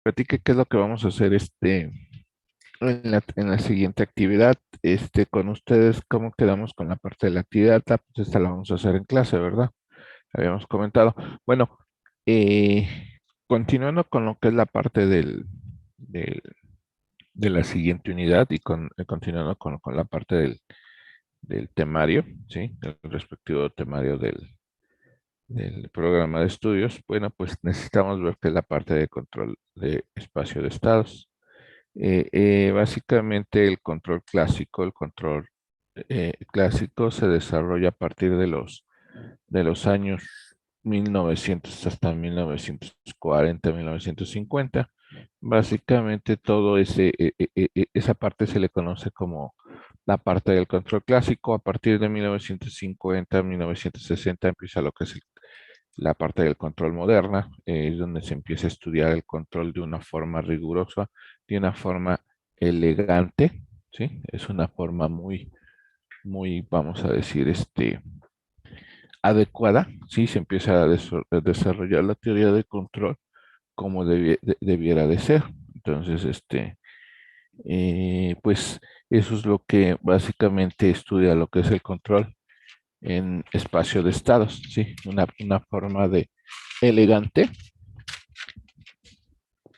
platique qué es lo que vamos a hacer en la siguiente actividad. Con ustedes, ¿cómo quedamos con la parte de la actividad? Pues esta la vamos a hacer en clase, ¿verdad? Habíamos comentado. Bueno, eh, continuando con lo que es la parte de la siguiente unidad y continuando con la parte del temario, ¿sí? El respectivo temario del programa de estudios. Bueno, pues necesitamos ver qué es la parte de control de espacio de estados. Básicamente el control clásico se desarrolla a partir de los años 1900 hasta 1940, 1950. Básicamente esa parte se le conoce como la parte del control clásico. A partir de 1950, 1960 empieza lo que es la parte del control moderna, es donde se empieza a estudiar el control de una forma rigurosa, de una forma elegante, ¿sí? Es una forma muy, muy, vamos a decir, adecuada, ¿sí? Se empieza a desarrollar la teoría de control como debiera de ser. Entonces, pues eso es lo que básicamente estudia lo que es el control en espacio de estados, ¿sí? Una forma de elegante,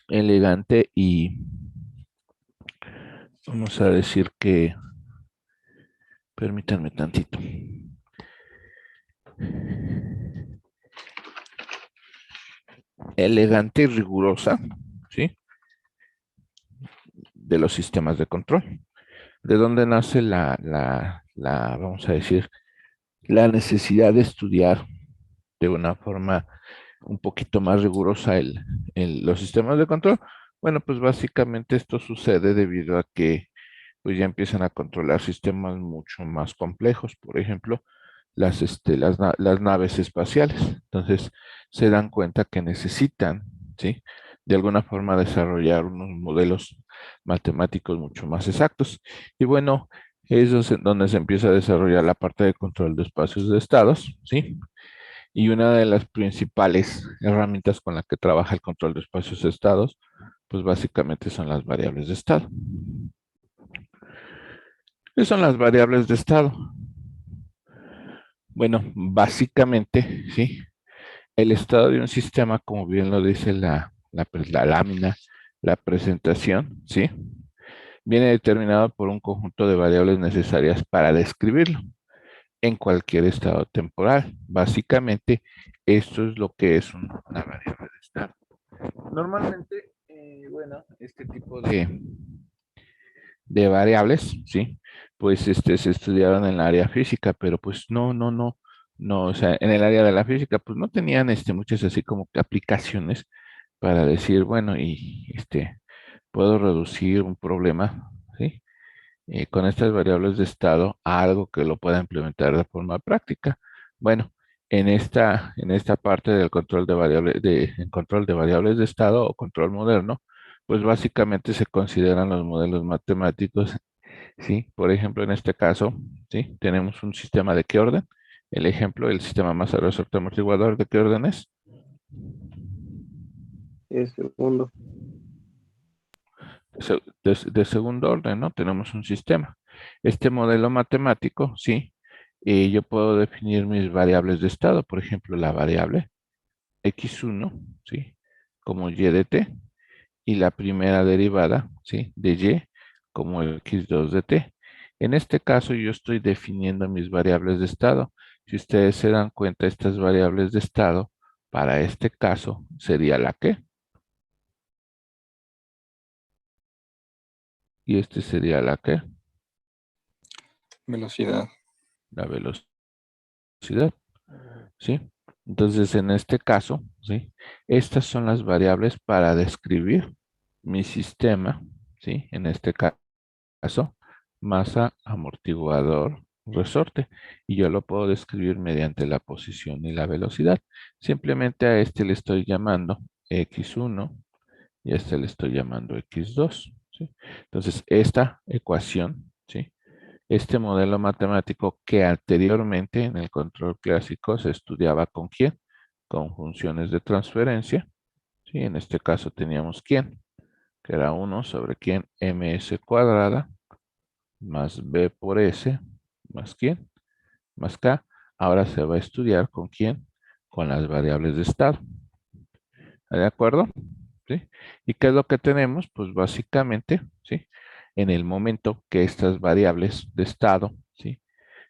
elegante y vamos a decir que, permítanme tantito, elegante y rigurosa, ¿sí? De los sistemas de control. ¿De dónde nace vamos a decir, la necesidad de estudiar de una forma un poquito más rigurosa los sistemas de control? Bueno, pues básicamente esto sucede debido a que pues ya empiezan a controlar sistemas mucho más complejos, por ejemplo, las naves espaciales. Entonces, se dan cuenta que necesitan, ¿sí? De alguna forma desarrollar unos modelos matemáticos mucho más exactos. Y bueno, eso es en donde se empieza a desarrollar la parte de control de espacios de estados, ¿sí? Y una de las principales herramientas con la que trabaja el control de espacios de estados, pues básicamente son las variables de estado. ¿Qué son las variables de estado? Bueno, básicamente, ¿sí? El estado de un sistema, como bien lo dice la lámina, la presentación, ¿sí? Viene determinado por un conjunto de variables necesarias para describirlo en cualquier estado temporal. Básicamente, esto es lo que es una variable de estado. Normalmente, bueno, este tipo de variables, ¿sí? Pues se estudiaron en la área física, pero pues no, o sea, en el área de la física, pues no tenían muchas así como que aplicaciones para decir, bueno, y puedo reducir un problema, ¿sí? Con estas variables de estado a algo que lo pueda implementar de forma práctica. Bueno, en esta parte del control de variables en control de variables de estado o control moderno, pues básicamente se consideran los modelos matemáticos, ¿sí? Por ejemplo, en este caso, ¿sí? Tenemos un sistema de qué orden. El ejemplo, el sistema masa resorte amortiguador, ¿de qué orden es? Segundo. De segundo orden, ¿no? Tenemos un sistema. Este modelo matemático, sí, yo puedo definir mis variables de estado, por ejemplo, la variable x1, sí, como y de t, y la primera derivada, sí, de y como x2 de t. En este caso, yo estoy definiendo mis variables de estado. Si ustedes se dan cuenta, estas variables de estado, para este caso, sería la que, y sería la que, Velocidad. la velocidad. ¿Sí? Entonces, en este caso, ¿sí? Estas son las variables para describir mi sistema, ¿sí? En este caso, masa, amortiguador, resorte. Y yo lo puedo describir mediante la posición y la velocidad. Simplemente a este le estoy llamando x1 y a este le estoy llamando x2, ¿sí? Entonces, esta ecuación, ¿sí? Este modelo matemático que anteriormente en el control clásico se estudiaba con quién, con funciones de transferencia, ¿sí? En este caso teníamos quién, que era 1 sobre quién, ms cuadrada, más b por s, más quién, más k. Ahora se va a estudiar con quién, con las variables de estado. ¿Está de acuerdo? ¿Sí? ¿Y qué es lo que tenemos? Pues básicamente, ¿sí? En el momento que estas variables de estado, ¿sí?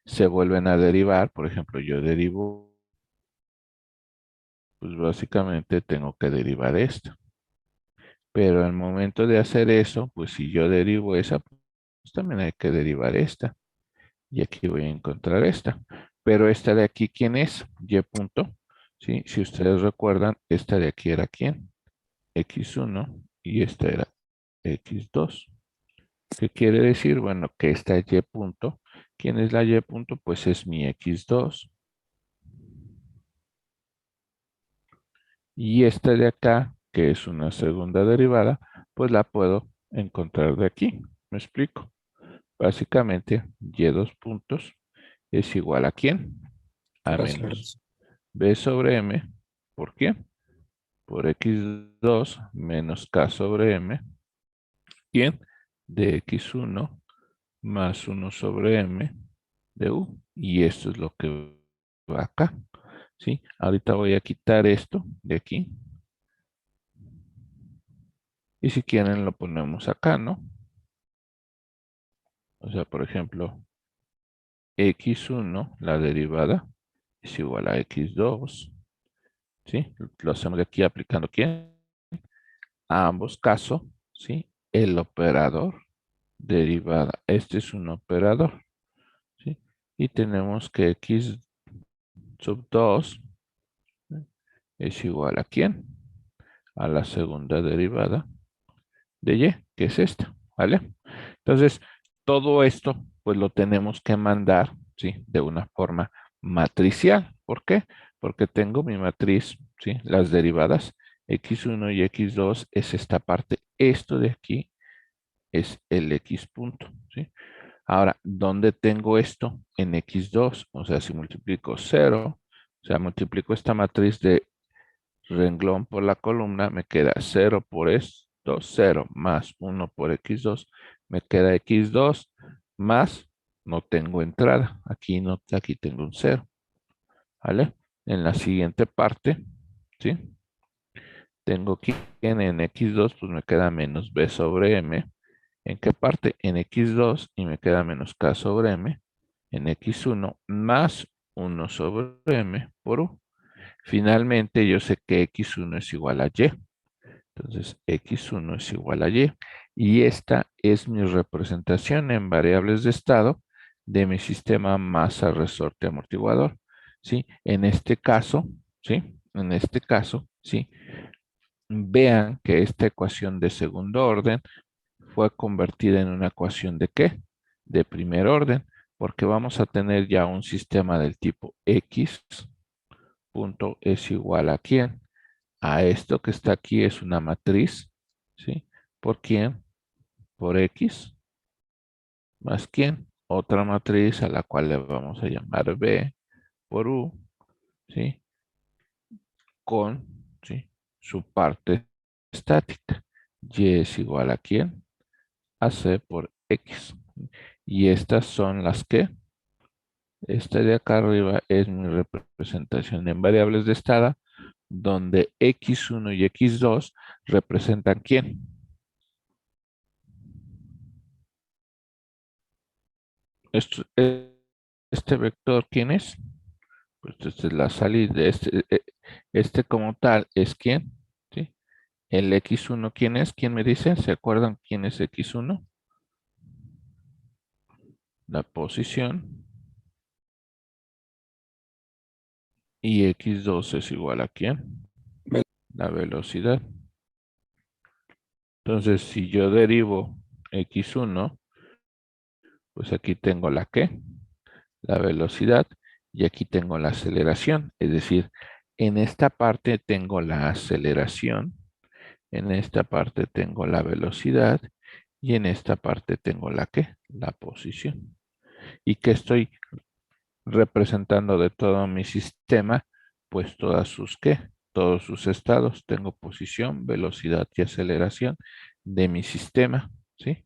Se vuelven a derivar, por ejemplo, yo derivo, pues básicamente tengo que derivar esto. Pero al momento de hacer eso, pues si yo derivo esa, pues también hay que derivar esta. Y aquí voy a encontrar esta. Pero esta de aquí, ¿quién es? Y punto. ¿Sí? Si ustedes recuerdan, esta de aquí era ¿quién? X1 y esta era X2. ¿Qué quiere decir? Bueno, que esta Y punto. ¿Quién es la Y punto? Pues es mi X2. Y esta de acá, que es una segunda derivada, pues la puedo encontrar de aquí. ¿Me explico? Básicamente, y dos puntos es igual a ¿quién? A menos Gracias. b sobre m. ¿Por qué? Por x2 menos k sobre m. ¿Quién? De x1 más 1 sobre m de u. Y esto es lo que va acá. ¿Sí? Ahorita voy a quitar esto de aquí. Y si quieren lo ponemos acá, ¿no? O sea, por ejemplo, x1, la derivada, es igual a x2. ¿Sí? Lo hacemos aquí aplicando ¿quién? A ambos casos, ¿sí? El operador derivada. Este es un operador, ¿sí? Y tenemos que x sub 2 es igual a ¿quién? A la segunda derivada de y, que es esta, ¿vale? Entonces, todo esto, pues lo tenemos que mandar, ¿sí? De una forma matricial. ¿Por qué? Porque tengo mi matriz, ¿sí? Las derivadas x1 y x2 es esta parte. Esto de aquí es el x punto, ¿sí? Ahora, ¿dónde tengo esto? En x2. O sea, si multiplico 0, o sea, multiplico esta matriz de renglón por la columna, me queda 0 por esto, 0 más 1 por x2, me queda x2 más, no tengo entrada, aquí, no, aquí tengo un 0, ¿vale? En la siguiente parte, ¿sí? Tengo que en x2, pues me queda menos b sobre m. ¿En qué parte? En x2 y me queda menos k sobre m en x1 más 1 sobre m por u. Finalmente, yo sé que x1 es igual a y. Entonces, x1 es igual a y. Y esta es mi representación en variables de estado de mi sistema masa resorte amortiguador. ¿Sí? En este caso, ¿sí? En este caso, ¿sí? Vean que esta ecuación de segundo orden fue convertida en una ecuación de ¿qué? De primer orden, porque vamos a tener ya un sistema del tipo x punto es igual a ¿quién? A esto que está aquí es una matriz, ¿sí? ¿Por quién? Por x más quién? Otra matriz a la cual le vamos a llamar b por u, ¿sí? Con, ¿sí? Su parte estática. Y es igual a ¿quién? A c por x. Y estas son las que, esta de acá arriba es mi representación en variables de estado, donde x1 y x2 representan ¿quién? Este vector, ¿quién es? Pues esta es la salida. Este como tal es ¿quién? ¿Sí? El x1, ¿quién es? ¿Quién me dice? ¿Se acuerdan quién es x1? La posición. Y x2 es igual a ¿quién? La velocidad. Entonces, si yo derivo x1, pues aquí tengo la ¿qué? La velocidad. Y aquí tengo la aceleración. Es decir, en esta parte tengo la aceleración. En esta parte tengo la velocidad. Y en esta parte tengo la ¿qué? La posición. ¿Y qué estoy representando de todo mi sistema? Pues todas sus ¿qué? todos sus estados. Tengo posición, velocidad y aceleración de mi sistema, ¿sí?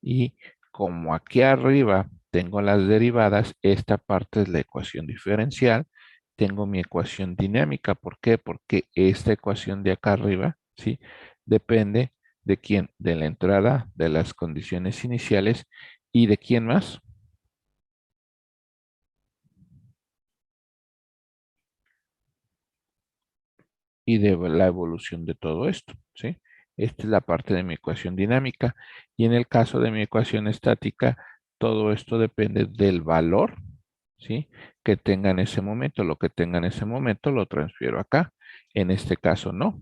Y como aquí arriba tengo las derivadas, esta parte es la ecuación diferencial. Tengo mi ecuación dinámica. ¿Por qué? Porque esta ecuación de acá arriba, ¿sí? Depende de quién, de la entrada, de las condiciones iniciales y de quién más. Y de la evolución de todo esto, ¿sí? Esta es la parte de mi ecuación dinámica. Y en el caso de mi ecuación estática, todo esto depende del valor, ¿sí? Que tenga en ese momento. Lo que tenga en ese momento lo transfiero acá. En este caso no.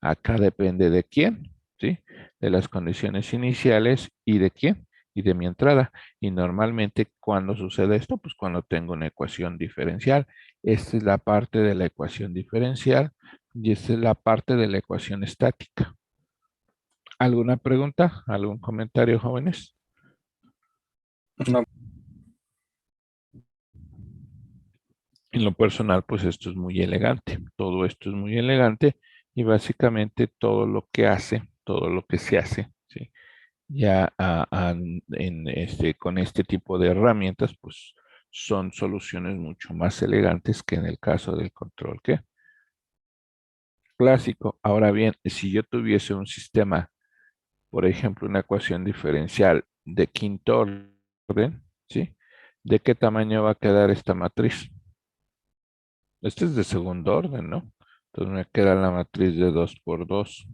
Acá depende de quién, ¿sí? De las condiciones iniciales y de quién y de mi entrada. Y normalmente, ¿cuando sucede esto? Pues cuando tengo una ecuación diferencial. Esta es la parte de la ecuación diferencial y esta es la parte de la ecuación estática. ¿Alguna pregunta? ¿Algún comentario, jóvenes? No, En lo personal, pues esto es muy elegante. Todo esto es muy elegante y básicamente todo lo que hace, todo lo que se hace, ¿sí? Ya con este tipo de herramientas, pues son soluciones mucho más elegantes que en el caso del control ¿qué? Clásico. Ahora bien, si yo tuviese un sistema, por ejemplo, una ecuación diferencial de quinto orden, ¿sí? ¿De qué tamaño va a quedar esta matriz? Este es de segundo orden, ¿no? Entonces me queda la matriz de 2 por 2.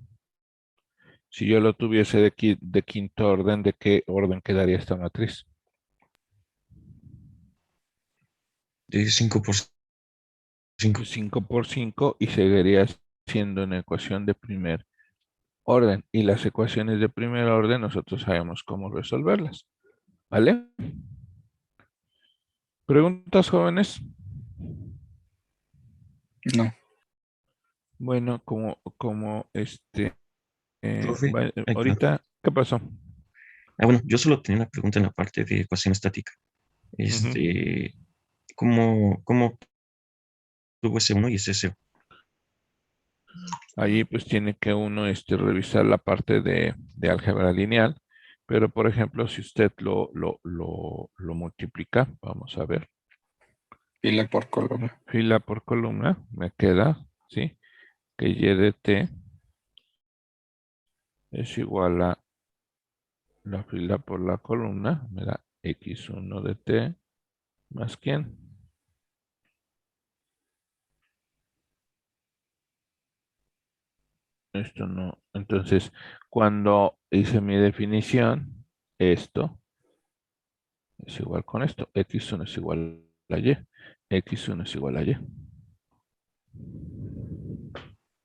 Si yo lo tuviese de quinto orden, ¿de qué orden quedaría esta matriz? de 5 por 5. 5 por 5 y seguiría siendo una ecuación de primer orden. Y las ecuaciones de primer orden nosotros sabemos cómo resolverlas. ¿Vale? ¿Preguntas, jóvenes? No. Bueno, Profe, ay, perdón. ahorita, ¿qué pasó? Bueno, yo solo tenía una pregunta en la parte de ecuación estática. Ujú. Este, ¿cómo tuvo ese uno y ese cero? Allí pues tiene que uno revisar la parte de álgebra lineal, pero por ejemplo, si usted lo multiplica, vamos a ver, Fila por columna. fila por columna, me queda, ¿sí? Que y de t es igual a la fila por la columna, me da x1 de t más quién. Esto no. Entonces, cuando hice mi definición, esto es igual con esto. X1 es igual a Y. X1 es igual a Y.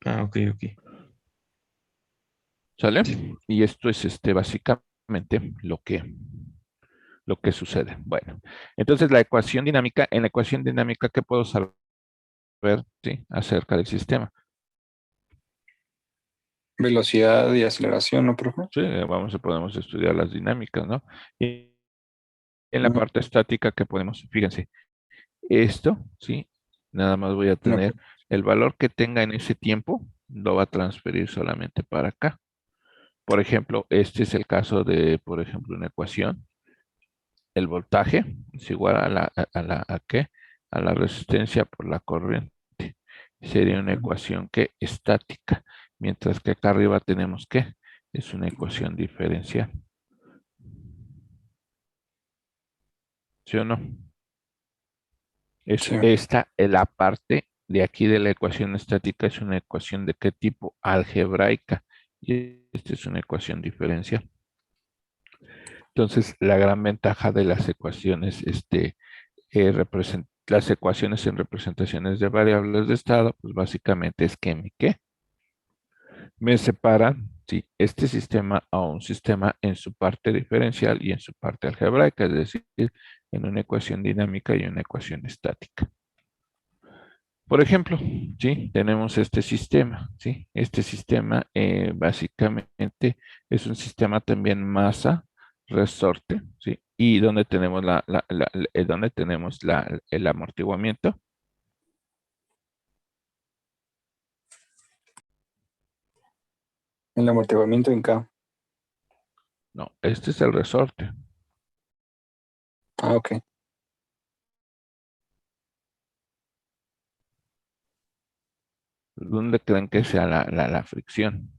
Ah, ok, ok. ¿Sale? Sí. Y esto es básicamente lo que sucede. Bueno, entonces la ecuación dinámica, en la ecuación dinámica, ¿qué puedo saber, sí, acerca del sistema? Velocidad y aceleración, ¿no, profe? Sí, podemos estudiar las dinámicas, ¿no? Y en la Ujú. parte estática que podemos, fíjense, esto, ¿sí? Nada más voy a No, tener el valor que tenga en ese tiempo, lo va a transferir solamente para acá. Por ejemplo, este es el caso de, por ejemplo, una ecuación. El voltaje es igual ¿a qué? A la resistencia por la corriente. Sería una ecuación que estática, mientras que acá arriba tenemos que es una ecuación diferencial. ¿Sí o no? sí. Esta es la parte de aquí de la ecuación estática, es una ecuación de qué tipo algebraica. Y esta es una ecuación diferencial. Entonces, la gran ventaja de las ecuaciones, las ecuaciones en representaciones de variables de estado, pues básicamente es que me separan, sí, este sistema a un sistema en su parte diferencial y en su parte algebraica, es decir, en una ecuación dinámica y una ecuación estática. Por ejemplo, ¿sí? Tenemos este sistema, ¿sí? Este sistema básicamente es un sistema también masa, resorte, ¿sí? Y donde tenemos donde tenemos el amortiguamiento. El amortiguamiento en K. No, este es el resorte. Ah, ok. ¿Dónde creen que sea la fricción?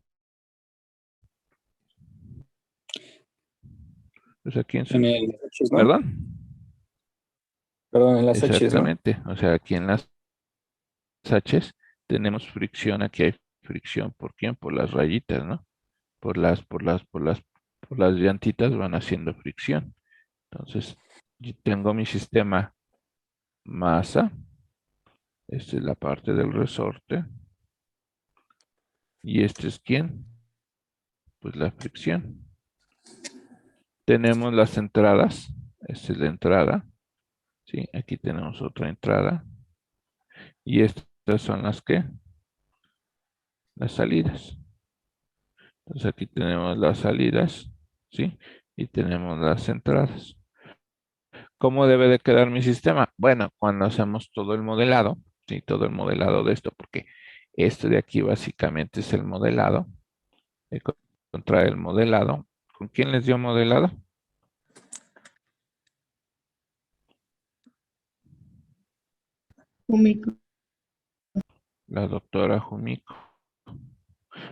Pues aquí en En sus... el H, ¿no? ¿Perdón? Perdón, en las H, ¿no? Exactamente. O sea, aquí en las H's tenemos fricción. Aquí hay fricción. ¿Por quién? Por las rayitas, ¿no? Por las llantitas van haciendo fricción. Entonces, yo tengo mi sistema masa. Esta es la parte del resorte. ¿Y este es quién? Pues la fricción. Tenemos las entradas. Esta es la entrada. ¿Sí? Aquí tenemos otra entrada. Y estas son las que, las salidas. Entonces aquí tenemos las salidas, ¿sí? Y tenemos las entradas. ¿Cómo debe de quedar mi sistema? Bueno, cuando hacemos todo el modelado, ¿sí? Todo el modelado de esto, porque esto de aquí básicamente es el modelado. Contra el modelado. ¿Con quién les dio modelado? Fumiko. La doctora Jumiko.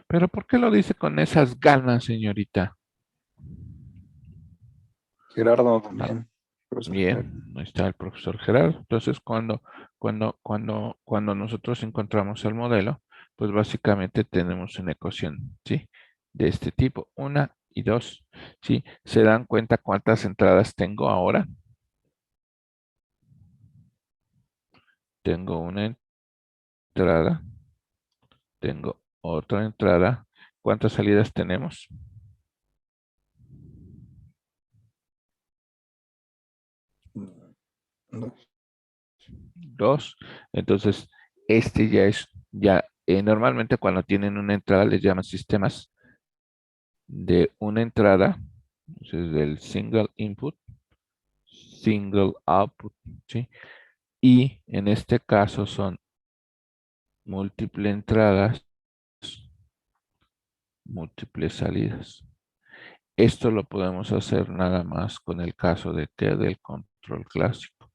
¿Pero por qué lo dice con esas ganas, señorita? Gerardo Ah, también. Profesor Gerardo. bien, ahí está el profesor Gerardo. Entonces, cuando nosotros encontramos el modelo, pues básicamente tenemos una ecuación, ¿sí? De este tipo, una y dos, ¿sí? ¿Se dan cuenta cuántas entradas tengo ahora? Tengo una entrada, tengo otra entrada. ¿Cuántas salidas tenemos? No. Dos. Entonces, este normalmente cuando tienen una entrada les llaman sistemas de una entrada, entonces del single input, single output, ¿sí? Y en este caso son múltiples entradas, múltiples salidas. Esto lo podemos hacer nada más con el caso de que del control clásico.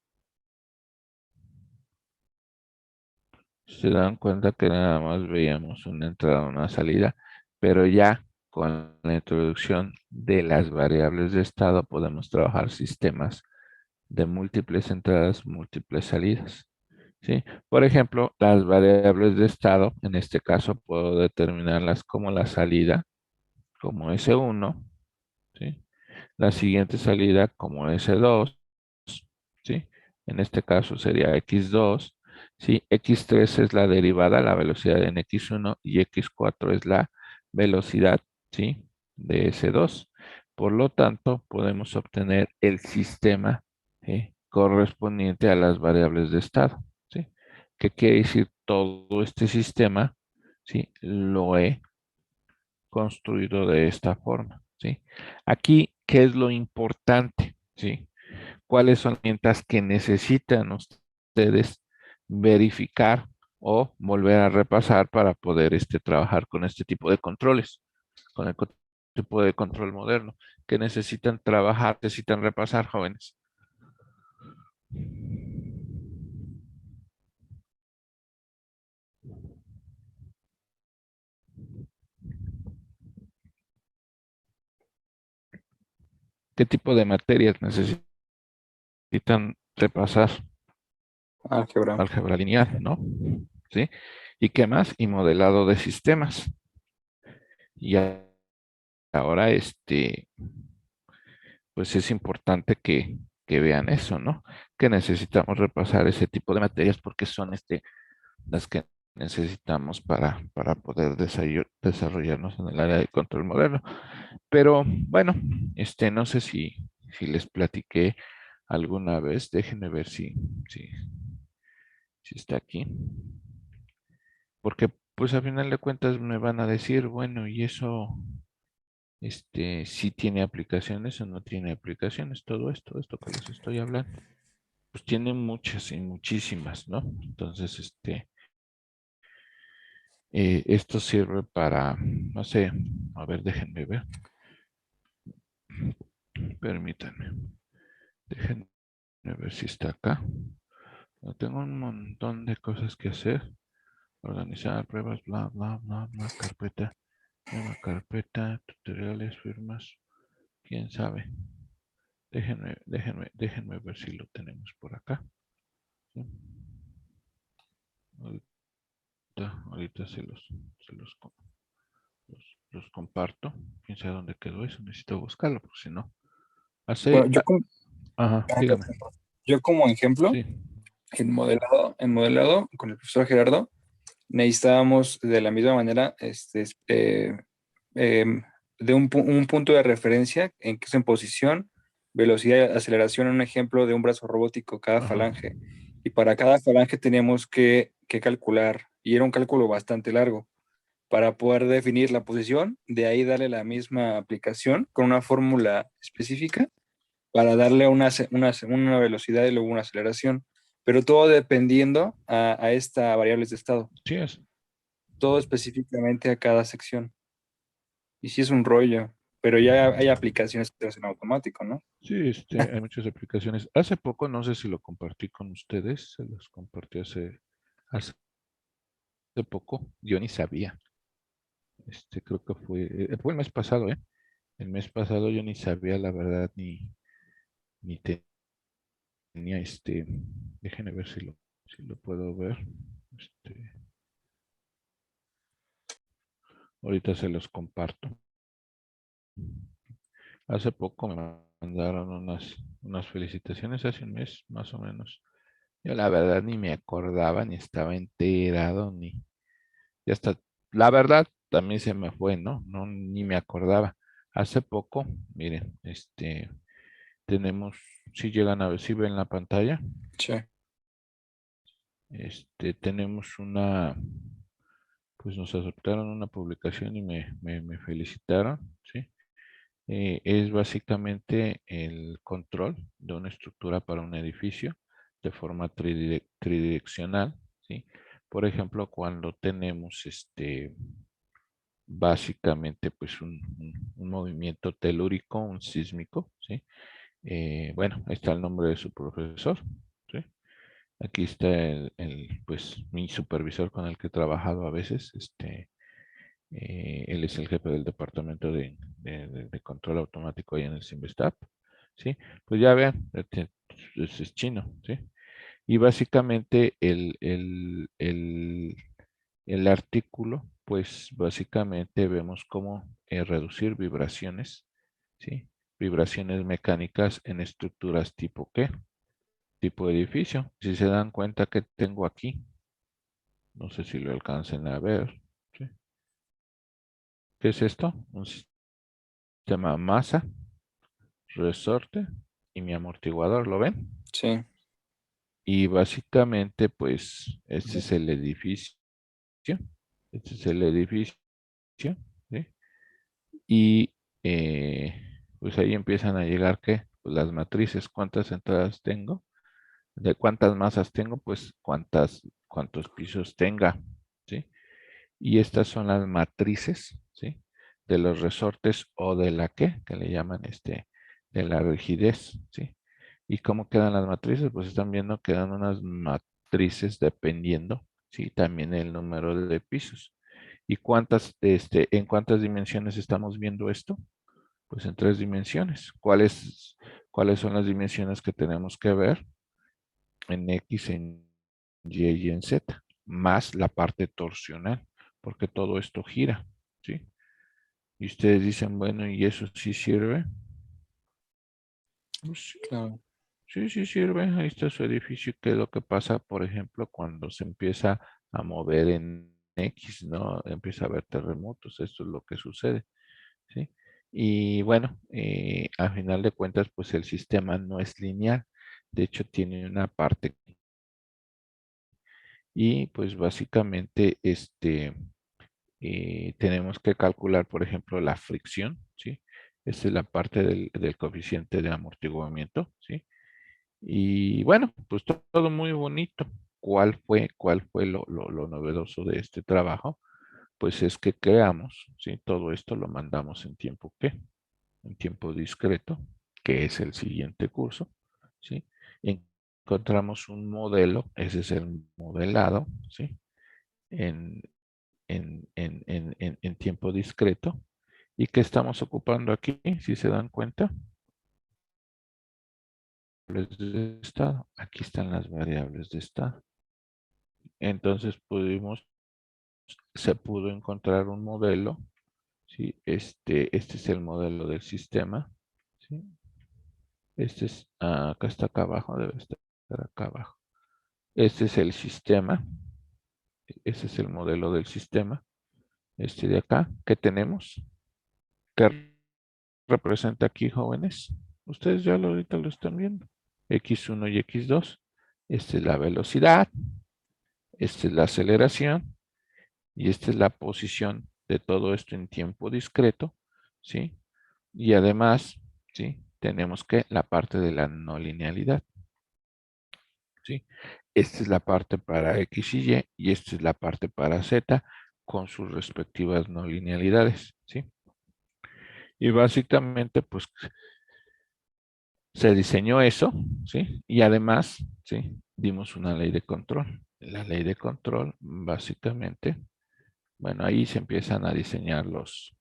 Se dan cuenta que nada más veíamos una entrada, una salida, pero ya con la introducción de las variables de estado podemos trabajar sistemas de múltiples entradas, múltiples salidas. ¿Sí? Por ejemplo, las variables de estado, en este caso puedo determinarlas como la salida, como S1, ¿sí? La siguiente salida como S2, ¿sí? En este caso sería X2, ¿sí? X3 es la derivada, la velocidad en X1 y X4 es la velocidad, ¿sí? De S2. Por lo tanto, podemos obtener el sistema, ¿sí? Correspondiente a las variables de estado, ¿sí? ¿Qué quiere decir todo este sistema? ¿Sí? Lo he construido de esta forma, ¿sí? Aquí, ¿qué es lo importante? ¿Sí? ¿Cuáles son las herramientas que necesitan ustedes verificar o volver a repasar para poder trabajar con este tipo de controles, con el tipo de control moderno? ¿Que necesitan trabajar, necesitan repasar, jóvenes? ¿Qué tipo de materias necesitan repasar? Álgebra. Álgebra lineal, ¿no? ¿Sí? ¿Y qué más? Y modelado de sistemas. Y ahora, pues es importante que vean eso, ¿no? Que necesitamos repasar ese tipo de materias porque son las que necesitamos para poder desarrollarnos en el área de control moderno. Pero bueno, no sé si les platiqué alguna vez. Déjenme ver si está aquí. Porque pues a final de cuentas me van a decir, bueno, y eso, si tiene aplicaciones o no tiene aplicaciones, todo esto que les estoy hablando. Pues tiene muchas y muchísimas, ¿no? Entonces, Esto sirve para, no sé, a ver, déjenme ver. Permítanme. Déjenme ver si está acá. Tengo un montón de cosas que hacer. Organizar pruebas, bla, bla, bla, bla, carpeta. Nueva carpeta, tutoriales, firmas. ¿Quién sabe? Déjenme ver si lo tenemos por acá. ¿Sí? Ahorita los comparto. Quién sabe dónde quedó eso. Necesito buscarlo, porque si no. Bueno, Ajá, dígame. yo como ejemplo, Sí. en modelado, con el profesor Gerardo, necesitábamos de la misma manera de un punto de referencia en que es en posición, velocidad, aceleración, un ejemplo de un brazo robótico, cada Ajá. falange. Y para cada falange teníamos que calcular, y era un cálculo bastante largo, para poder definir la posición, de ahí darle la misma aplicación con una fórmula específica para darle una velocidad y luego una aceleración, pero todo dependiendo a esta variables de estado, Sí es. todo específicamente a cada sección. Y sí es un rollo, pero ya hay aplicaciones que se hacen automático, ¿no? Sí, hay muchas aplicaciones. Hace poco, no sé si lo compartí con ustedes, se los compartí hace poco, yo ni sabía. Creo que fue el mes pasado, ¿eh? El mes pasado yo ni sabía la verdad, ni tenía déjenme ver si lo puedo ver. Ahorita se los comparto. Hace poco me mandaron unas felicitaciones, hace un mes más o menos. Yo la verdad ni me acordaba, ni estaba enterado, ya está. La verdad también se me fue, ¿no? No, ni me acordaba. Hace poco, miren, tenemos, si llegan a ver, si ven la pantalla, Sí. tenemos pues nos aceptaron una publicación y me felicitaron, ¿sí? Es básicamente el control de una estructura para un edificio de forma tridireccional, ¿sí? Por ejemplo, cuando tenemos básicamente pues un movimiento telúrico, un sísmico, ¿sí? Bueno, ahí está el nombre de su profesor, ¿sí? Aquí está pues mi supervisor con el que he trabajado a veces, él es el jefe del departamento de control automático ahí en el Simvestab, ¿sí? Pues ya vean, es chino, ¿sí? Y básicamente el artículo, pues básicamente vemos cómo reducir vibraciones, ¿sí? Vibraciones mecánicas en estructuras tipo ¿qué? Tipo edificio. Si se dan cuenta que tengo aquí, no sé si lo alcancen a ver, ¿sí? ¿Qué es esto? Un sistema masa, resorte y mi amortiguador, ¿lo ven? Sí. Y básicamente, pues, este es el edificio. Este es el edificio, ¿sí? Y pues ahí empiezan a llegar, ¿qué? Pues las matrices, ¿cuántas entradas tengo? De cuántas masas tengo, pues cuántos pisos tenga, ¿sí? Y estas son las matrices, ¿sí? De los resortes o de la que le llaman de la rigidez, ¿sí? ¿Y cómo quedan las matrices? Pues están viendo, quedan unas matrices dependiendo, ¿sí? También el número de pisos. ¿Y en cuántas dimensiones estamos viendo esto? Pues en 3 dimensiones. ¿Cuáles son las dimensiones que tenemos que ver? En X, en Y y en Z, más la parte torsional, porque todo esto gira, ¿sí? Y ustedes dicen, bueno, ¿y eso sí sirve? Pues sí, Claro. sí sirve. Ahí está su edificio. ¿Qué es lo que pasa, por ejemplo, cuando se empieza a mover en X, ¿no? Empieza a haber terremotos. Esto es lo que sucede, ¿sí? Y bueno, a final de cuentas, pues el sistema no es lineal. De hecho, tiene una parte y pues básicamente tenemos que calcular, por ejemplo, la fricción, ¿sí? Esta es la parte del coeficiente de amortiguamiento, ¿sí? Y bueno, pues todo muy bonito. ¿Cuál fue lo novedoso de este trabajo? pues es que creamos, ¿sí? Todo esto lo mandamos en tiempo ¿qué? En tiempo discreto, que es el siguiente curso, ¿sí? Y encontramos un modelo, ese es el modelado, ¿sí? En, en tiempo discreto. ¿Y qué estamos ocupando aquí? Si se dan cuenta, de estado. Aquí están las variables de estado. Entonces se pudo encontrar un modelo, ¿sí? Este es el modelo del sistema, ¿sí? Este es, acá está acá abajo, debe estar acá abajo. Este es el sistema, ese es el modelo del sistema. Este de acá, ¿qué tenemos? ¿Qué representa aquí, jóvenes? Ustedes ya ahorita lo están viendo. X1 y X2. Esta es la velocidad, esta es la aceleración y esta es la posición de todo esto en tiempo discreto, ¿sí? Y además, ¿sí? Tenemos que la parte de la no linealidad, ¿sí? Esta es la parte para X y esta es la parte para Z con sus respectivas no linealidades, ¿sí? Y básicamente, pues, se diseñó eso, ¿sí? Y además, ¿sí? Dimos una ley de control. La ley de control, básicamente, bueno, ahí se empiezan a diseñar los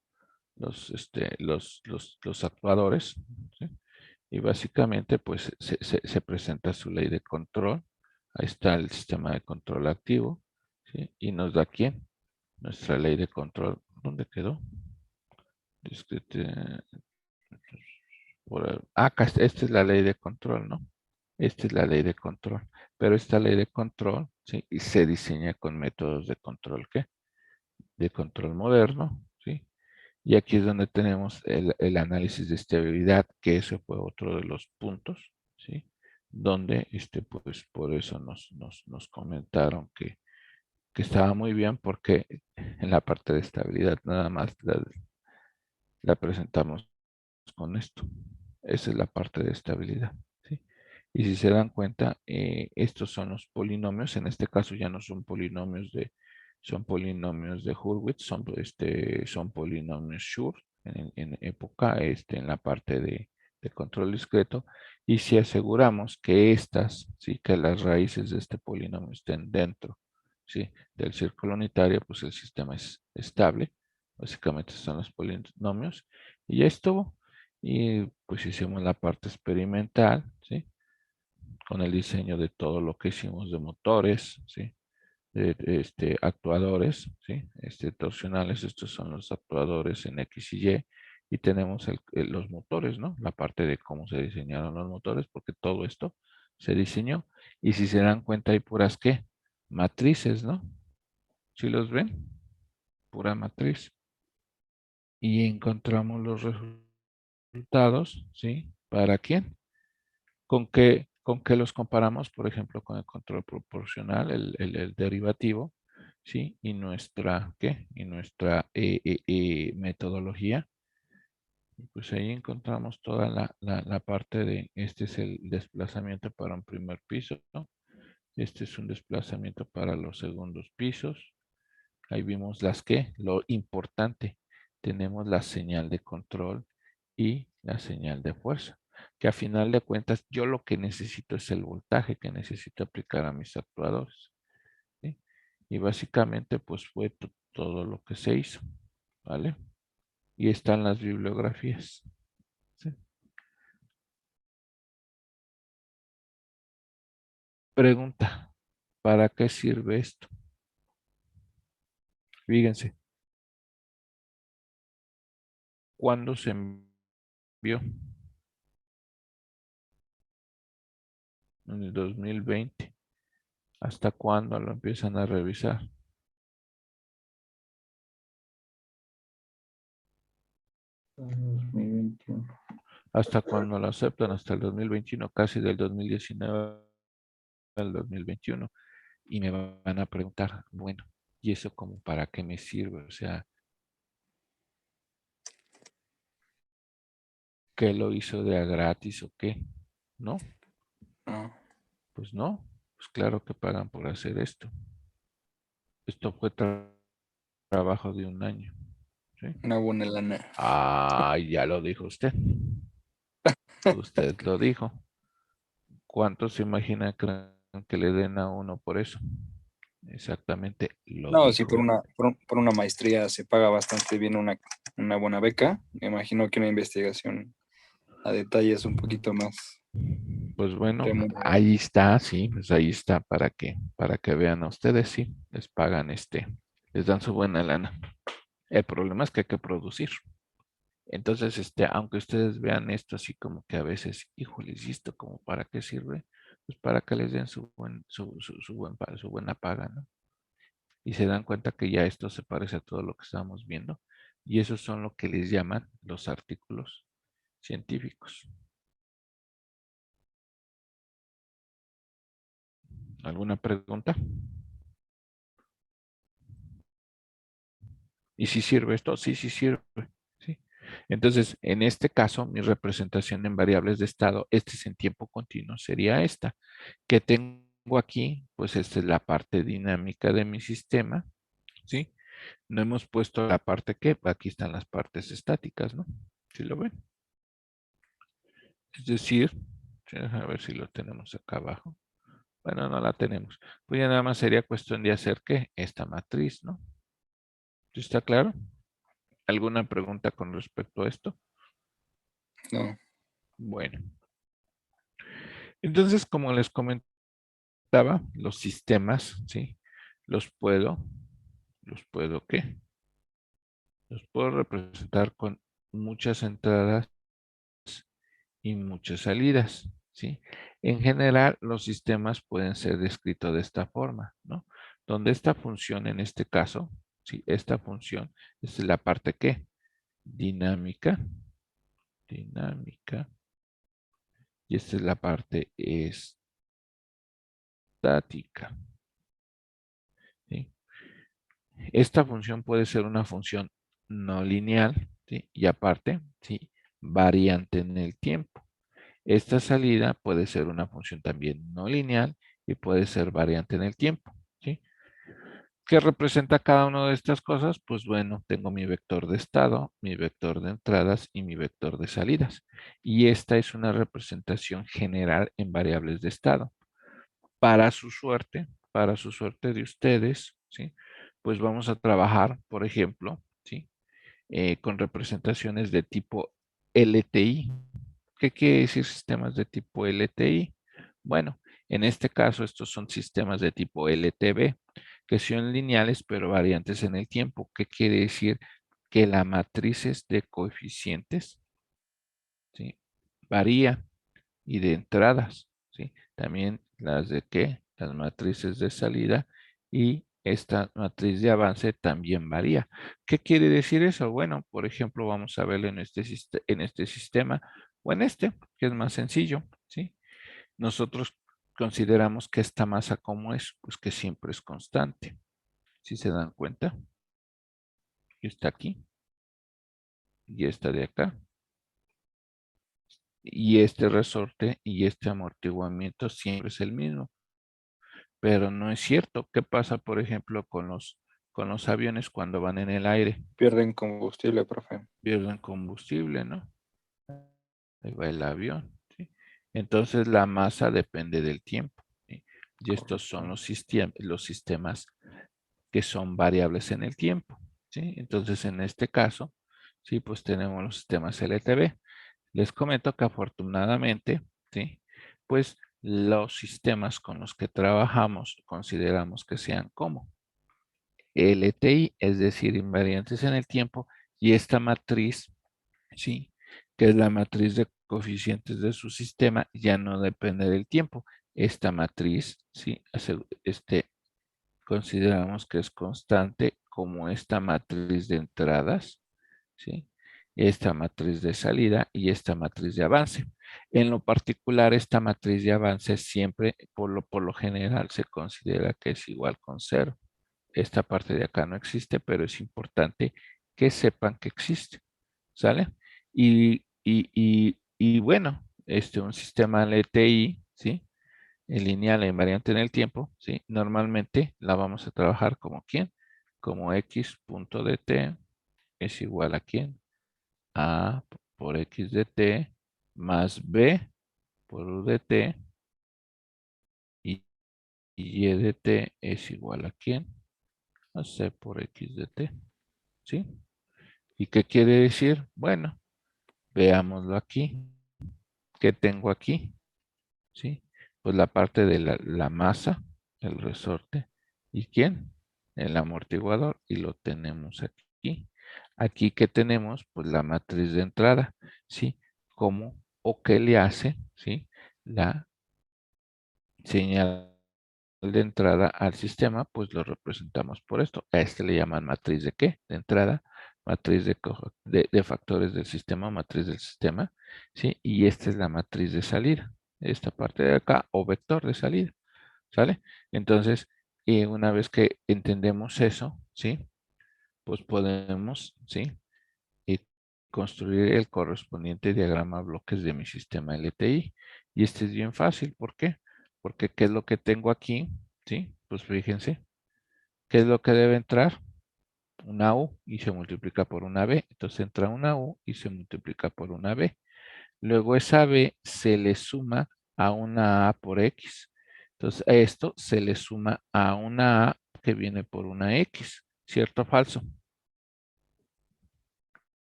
actuadores, ¿sí? Y básicamente, pues, se presenta su ley de control. Ahí está el sistema de control activo, ¿sí? Y nos da ¿quién? Nuestra ley de control. ¿Dónde quedó? Acá, esta es la ley de control, ¿no? Esta es la ley de control. Pero esta ley de control, ¿sí? Y se diseña con métodos de control, ¿qué? De control moderno, ¿sí? Y aquí es donde tenemos el análisis de estabilidad, que ese fue otro de los puntos, ¿sí? Donde, pues, por eso nos comentaron que estaba muy bien porque en la parte de estabilidad nada más la presentamos con esto. Esa es la parte de estabilidad, ¿sí? Y si se dan cuenta, estos son los polinomios. En este caso ya no son polinomios son polinomios de Hurwitz, son polinomios Schur en época, en la parte de control discreto. Y si aseguramos que estas, ¿sí? Que las raíces de este polinomio estén dentro, ¿sí? Del círculo unitario, pues el sistema es estable. Básicamente son los polinomios. Y ya estuvo. Y pues hicimos la parte experimental, ¿sí? Con el diseño de todo lo que hicimos de motores, ¿sí? De actuadores, ¿sí? Torsionales, estos son los actuadores en X y Y. Y tenemos los motores, ¿no? La parte de cómo se diseñaron los motores, porque todo esto se diseñó. Y si se dan cuenta, hay puras, ¿qué? Matrices, ¿no? ¿Sí los ven? Pura matriz. Y encontramos los resultados, ¿sí? ¿Para quién? ¿Con qué los comparamos? Por ejemplo, con el control proporcional, el derivativo, ¿sí? Y nuestra, ¿qué? Y nuestra metodología. Pues ahí encontramos toda la parte de, este es el desplazamiento para un primer piso, ¿no? Este es un desplazamiento para los segundos pisos. Ahí vimos las que, lo importante, tenemos la señal de control y la señal de fuerza, que a final de cuentas yo lo que necesito es el voltaje que necesito aplicar a mis actuadores, ¿sí? Y básicamente pues fue todo lo que se hizo, ¿vale? Y están las bibliografías, ¿sí? Pregunta, ¿para qué sirve esto? Fíjense, ¿cuándo se envió? En el 2020. ¿Hasta cuándo lo empiezan a revisar? 2021. ¿Hasta cuándo lo aceptan? Hasta el 2021, casi del 2019 al 2021. Y me van a preguntar, bueno, ¿y eso como para qué me sirve? O sea, ¿qué lo hizo de a gratis o qué? ¿No? No. Pues no. Pues claro que pagan por hacer esto. Esto fue trabajo de un año. ¿Sí? Una buena lana. Ah, ya lo dijo usted. Usted lo dijo. ¿Cuánto se imagina que le den a uno por eso? Exactamente, lo No, sí, dijo. por una maestría se paga bastante bien una buena beca. Me imagino que una investigación a detalle es un poquito más Pues bueno, remunerada. ahí está, sí, pues ahí está para que vean a ustedes, sí, les pagan les dan su buena lana. El problema es que hay que producir. Entonces, aunque ustedes vean esto así como que a veces, híjoles, ¿y esto como para qué sirve? Pues para que les den su buena paga, ¿no? Y se dan cuenta que ya esto se parece a todo lo que estábamos viendo. Y esos son lo que les llaman los artículos científicos. ¿Alguna pregunta? ¿Y si sirve esto? Sí, sí sirve. ¿Sí? Entonces, en este caso, mi representación en variables de estado, este es en tiempo continuo, sería esta. Que tengo aquí, pues esta es la parte dinámica de mi sistema, ¿sí? No hemos puesto la parte que, aquí están las partes estáticas, ¿no? ¿Sí lo ven? Es decir, a ver si lo tenemos acá abajo. Bueno, no la tenemos. Pues ya nada más sería cuestión de hacer que esta matriz, ¿no? ¿Sí está claro? ¿Alguna pregunta con respecto a esto? No, Bueno, entonces, como les comentaba, los sistemas, ¿sí? Los puedo, ¿qué? Los puedo representar con muchas entradas y muchas salidas, ¿sí? En general, los sistemas pueden ser descritos de esta forma, ¿no? Donde esta función, en este caso, ¿sí? Esta función, esta es la parte ¿qué? Dinámica, y esta es la parte estática, ¿sí? Esta función puede ser una función no lineal, ¿sí? Y aparte, ¿sí? Variante en el tiempo. Esta salida puede ser una función también no lineal y puede ser variante en el tiempo, ¿sí? ¿Qué representa cada una de estas cosas? Pues bueno, tengo mi vector de estado, mi vector de entradas y mi vector de salidas. Y esta es una representación general en variables de estado. Para su suerte de ustedes, ¿sí? Pues vamos a trabajar, por ejemplo, ¿sí? Con representaciones de tipo LTI. ¿Qué quiere decir sistemas de tipo LTI? Bueno, en este caso estos son sistemas de tipo LTB, que son lineales pero variantes en el tiempo. ¿Qué quiere decir? Que la matriz de coeficientes, ¿sí? Varía, y de entradas, ¿sí? También las de qué, las matrices de salida y esta matriz de avance también varía. ¿Qué quiere decir eso? Bueno, por ejemplo, vamos a verlo en este sistema o en este, que es más sencillo, ¿sí? Nosotros consideramos que esta masa como es, pues que siempre es constante. ¿Sí se dan cuenta? Y está aquí y esta de acá. Y este resorte y este amortiguamiento siempre es el mismo. Pero no es cierto. ¿Qué pasa, por ejemplo, con los aviones cuando van en el aire? pierden combustible, profe. Pierden combustible, ¿no? Ahí va el avión, ¿sí? Entonces la masa depende del tiempo, ¿sí? Y estos son los sistemas que son variables en el tiempo, ¿sí? Entonces en este caso, sí, pues tenemos los sistemas LTB. Les comento que afortunadamente, ¿sí? Pues los sistemas con los que trabajamos consideramos que sean como LTI, es decir, invariantes en el tiempo, y esta matriz, ¿sí? Que es la matriz de coeficientes de su sistema, ya no depende del tiempo. Esta matriz, ¿sí? Consideramos que es constante como esta matriz de entradas, ¿sí? Esta matriz de salida y esta matriz de avance. En lo particular, esta matriz de avance siempre, por lo general, se considera que es igual con 0. Esta parte de acá no existe, pero es importante que sepan que existe, ¿sale? Y bueno, un sistema LTI, ¿sí? En lineal e invariante en el tiempo, ¿sí? Normalmente la vamos a trabajar como ¿quién? como x punto de t es igual a ¿quién? A por x de t más b por u de t y y de t es igual a ¿quién? A c por x de t, ¿sí? ¿Y qué quiere decir? Bueno, veámoslo aquí. ¿Qué tengo aquí? ¿Sí? Pues la parte de la masa, el resorte. ¿Y quién? El amortiguador. Y lo tenemos aquí. Aquí, ¿qué tenemos? Pues la matriz de entrada, ¿sí? ¿Cómo o qué le hace, ¿sí? La señal de entrada al sistema, pues lo representamos por esto. A este le llaman matriz de ¿qué? De entrada, matriz de factores del sistema, matriz del sistema, ¿sí? Y esta es la matriz de salida, esta parte de acá, o vector de salida, ¿sale? Entonces, una vez que entendemos eso, ¿sí? Pues podemos, ¿sí? Y construir el correspondiente diagrama bloques de mi sistema LTI. Y este es bien fácil, ¿por qué? Porque ¿qué es lo que tengo aquí? ¿Sí? Pues fíjense, ¿qué es lo que debe entrar? Una U y se multiplica por una B. Entonces entra una U y se multiplica por una B. Luego esa B se le suma a una A por X. Entonces a esto se le suma a una A que viene por una X. ¿Cierto o falso?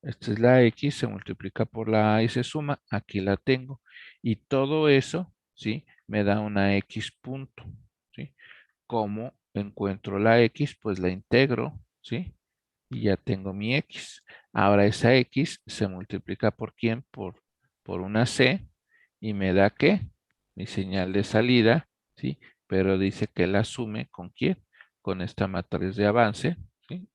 Esta es la X, se multiplica por la A y se suma. Aquí la tengo. Y todo eso, ¿sí? Me da una X punto, ¿sí? ¿Cómo encuentro la X? Pues la integro, ¿sí? Y ya tengo mi X. Ahora esa X se multiplica por ¿quién? Por una C. ¿Y me da qué? Mi señal de salida, ¿sí? Pero dice que la sume ¿con quién? Con esta matriz de avance, ¿sí?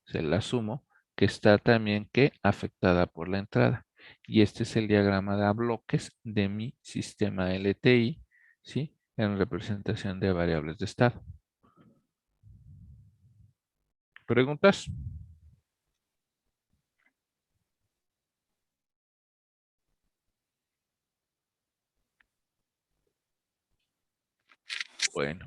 Se la sumo, que está también que afectada por la entrada. Y este es el diagrama de bloques de mi sistema LTI, ¿sí? En representación de variables de estado. ¿Preguntas? Bueno,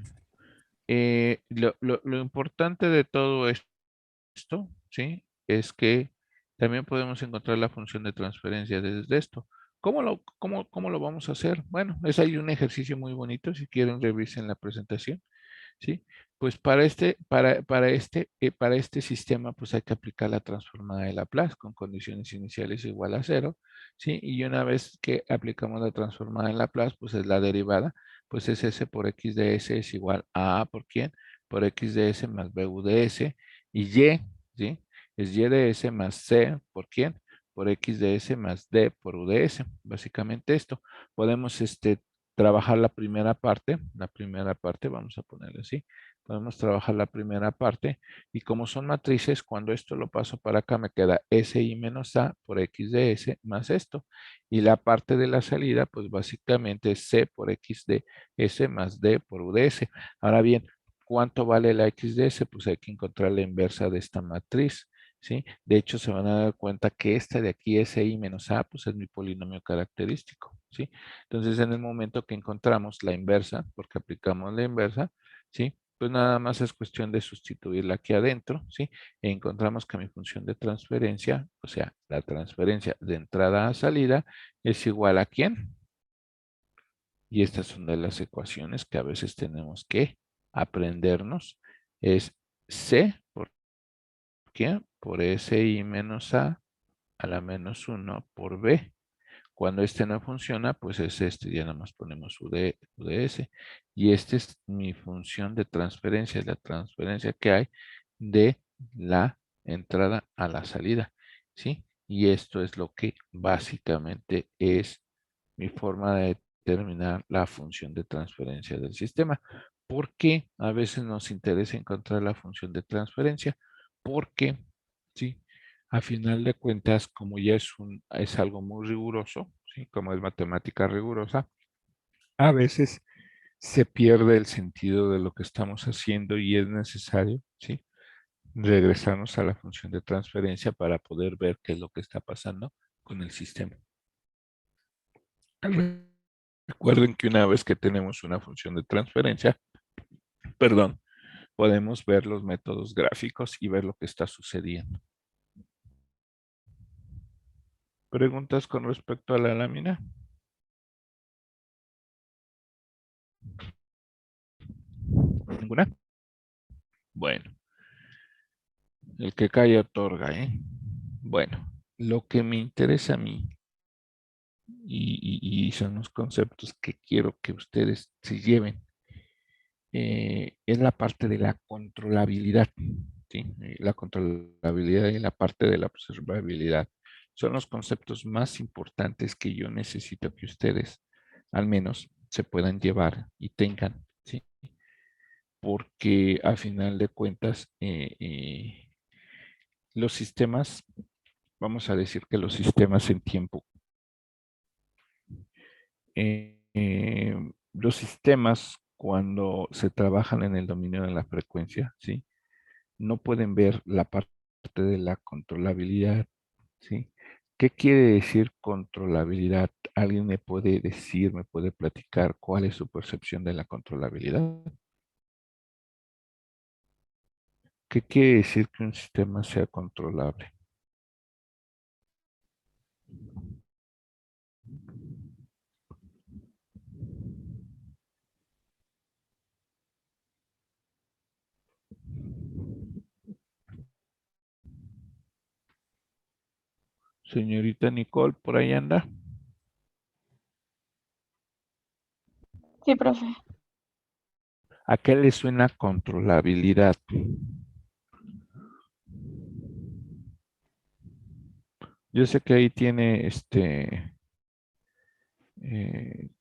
lo importante de todo esto, ¿sí? Es que también podemos encontrar la función de transferencia desde esto. ¿Cómo lo vamos a hacer? Bueno, es ahí un ejercicio muy bonito. Si quieren, revisen la presentación. ¿Sí? Pues para este sistema, pues hay que aplicar la transformada de Laplace con condiciones iniciales igual a cero, ¿sí? Y una vez que aplicamos la transformada en Laplace, pues es la derivada, pues es S por X de S es igual a ¿por quién? Por X de S más BU de S, y Y, ¿sí? Es Y de S más C, ¿por quién? Por X de S más D por U de S. Básicamente esto. Podemos trabajar la primera parte, vamos a ponerle así, podemos trabajar la primera parte, y como son matrices, cuando esto lo paso para acá, me queda SI menos A por X de S más esto, y la parte de la salida, pues básicamente es C por X de S más D por U de S. Ahora bien, ¿cuánto vale la X de S? Pues hay que encontrar la inversa de esta matriz, ¿sí? De hecho, se van a dar cuenta que esta de aquí, SI menos A, pues es mi polinomio característico, ¿sí? Entonces, en el momento que encontramos la inversa, porque aplicamos la inversa, ¿sí? Pues nada más es cuestión de sustituirla aquí adentro, ¿sí? E encontramos que mi función de transferencia, o sea, la transferencia de entrada a salida, es igual a ¿quién? Y estas son de las ecuaciones que a veces tenemos que aprendernos. Es C, ¿por qué? Por SI menos A la menos 1 por B. Cuando este no funciona, pues es este, ya nada más ponemos UDS. Y esta es mi función de transferencia, es la transferencia que hay de la entrada a la salida, ¿sí? Y esto es lo que básicamente es mi forma de determinar la función de transferencia del sistema. ¿Por qué a veces nos interesa encontrar la función de transferencia? Porque, ¿sí? A final de cuentas, como ya es algo muy riguroso, ¿sí? Como es matemática rigurosa, a veces se pierde el sentido de lo que estamos haciendo y es necesario, ¿sí? Regresarnos a la función de transferencia para poder ver qué es lo que está pasando con el sistema. Recuerden que una vez que tenemos una función de transferencia, perdón, podemos ver los métodos gráficos y ver lo que está sucediendo. ¿Preguntas con respecto a la lámina? ¿Ninguna? Bueno, el que calla otorga, ¿eh? Bueno, lo que me interesa a mí y son los conceptos que quiero que ustedes se lleven, es la parte de la controlabilidad, ¿sí? La controlabilidad y la parte de la observabilidad. Son los conceptos más importantes que yo necesito que ustedes al menos se puedan llevar y tengan, ¿sí? Porque a final de cuentas, los sistemas, vamos a decir que los sistemas en tiempo, los sistemas cuando se trabajan en el dominio de la frecuencia, ¿sí? No pueden ver la parte de la controlabilidad, ¿sí? ¿Qué quiere decir controlabilidad? ¿Alguien me puede decir, me puede platicar cuál es su percepción de la controlabilidad? ¿Qué quiere decir que un sistema sea controlable? Señorita Nicole, por ahí anda. Sí, profe. ¿A qué le suena controlabilidad? Yo sé que ahí tiene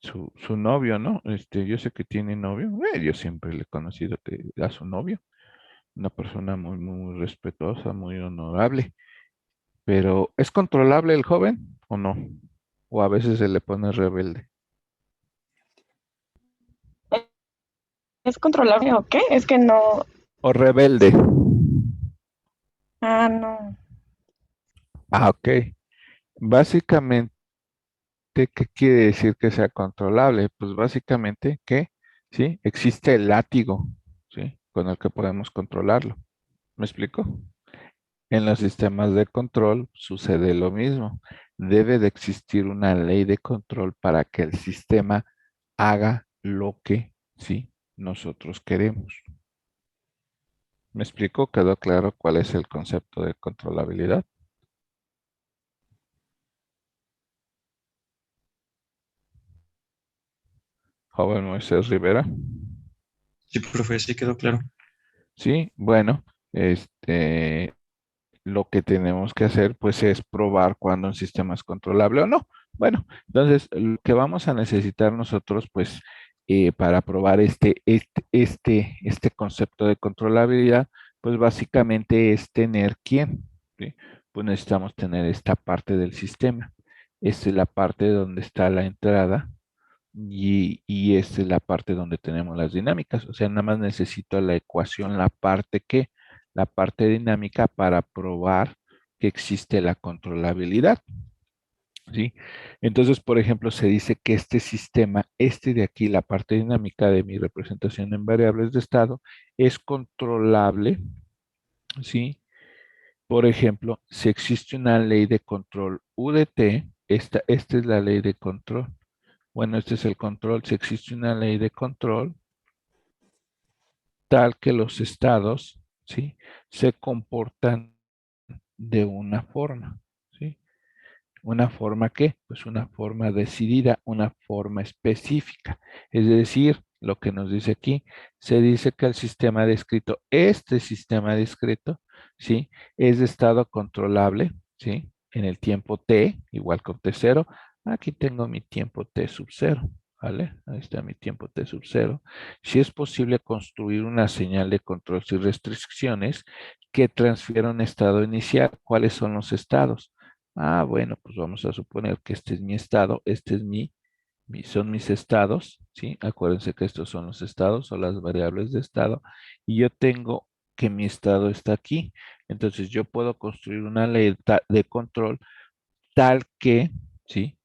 su novio, ¿no? Yo sé que tiene novio. Yo siempre le he conocido a su novio. Una persona muy, muy respetuosa, muy honorable. Pero, ¿es controlable el joven o no? O a veces se le pone rebelde. ¿Es controlable o qué? Es que no. O rebelde. Ah, no. Ah, ok. Básicamente, ¿qué quiere decir que sea controlable? Pues básicamente que, ¿sí? Existe el látigo, ¿sí? Con el que podemos controlarlo. ¿Me explico? En los sistemas de control sucede lo mismo. Debe de existir una ley de control para que el sistema haga lo que, sí, nosotros queremos. ¿Me explico? ¿Quedó claro cuál es el concepto de controlabilidad? Joven Moisés Rivera. Sí, profe, sí quedó claro. Sí, bueno, lo que tenemos que hacer pues es probar cuando un sistema es controlable o no. Bueno, entonces lo que vamos a necesitar nosotros pues para probar este concepto de controlabilidad, pues básicamente es tener quién, ¿sí? Pues necesitamos tener esta parte del sistema. Esta es la parte donde está la entrada y esta es la parte donde tenemos las dinámicas. O sea, nada más necesito la ecuación, la parte dinámica para probar que existe la controlabilidad, ¿sí? Entonces, por ejemplo, se dice que este sistema, de aquí, la parte dinámica de mi representación en variables de estado, es controlable, ¿sí? Por ejemplo, si existe una ley de control UDT, esta es la ley de control. Bueno, este es el control. Si existe una ley de control, tal que los estados, ¿sí? Se comportan de una forma, ¿sí? ¿Una forma qué? Pues una forma decidida, una forma específica. Es decir, lo que nos dice aquí, se dice que el sistema descrito, este sistema descrito, ¿sí? Es de estado controlable, ¿sí? En el tiempo t, igual con t0. Aquí tengo mi tiempo t sub 0, ¿vale? Ahí está mi tiempo t sub 0. Si es posible construir una señal de control sin restricciones que transfiera un estado inicial. ¿Cuáles son los estados? Ah, bueno, pues vamos a suponer que este es mi estado, este es son mis estados, ¿sí? Acuérdense que estos son los estados o las variables de estado, y yo tengo que mi estado está aquí. Entonces yo puedo construir una ley de control tal que, ¿sí?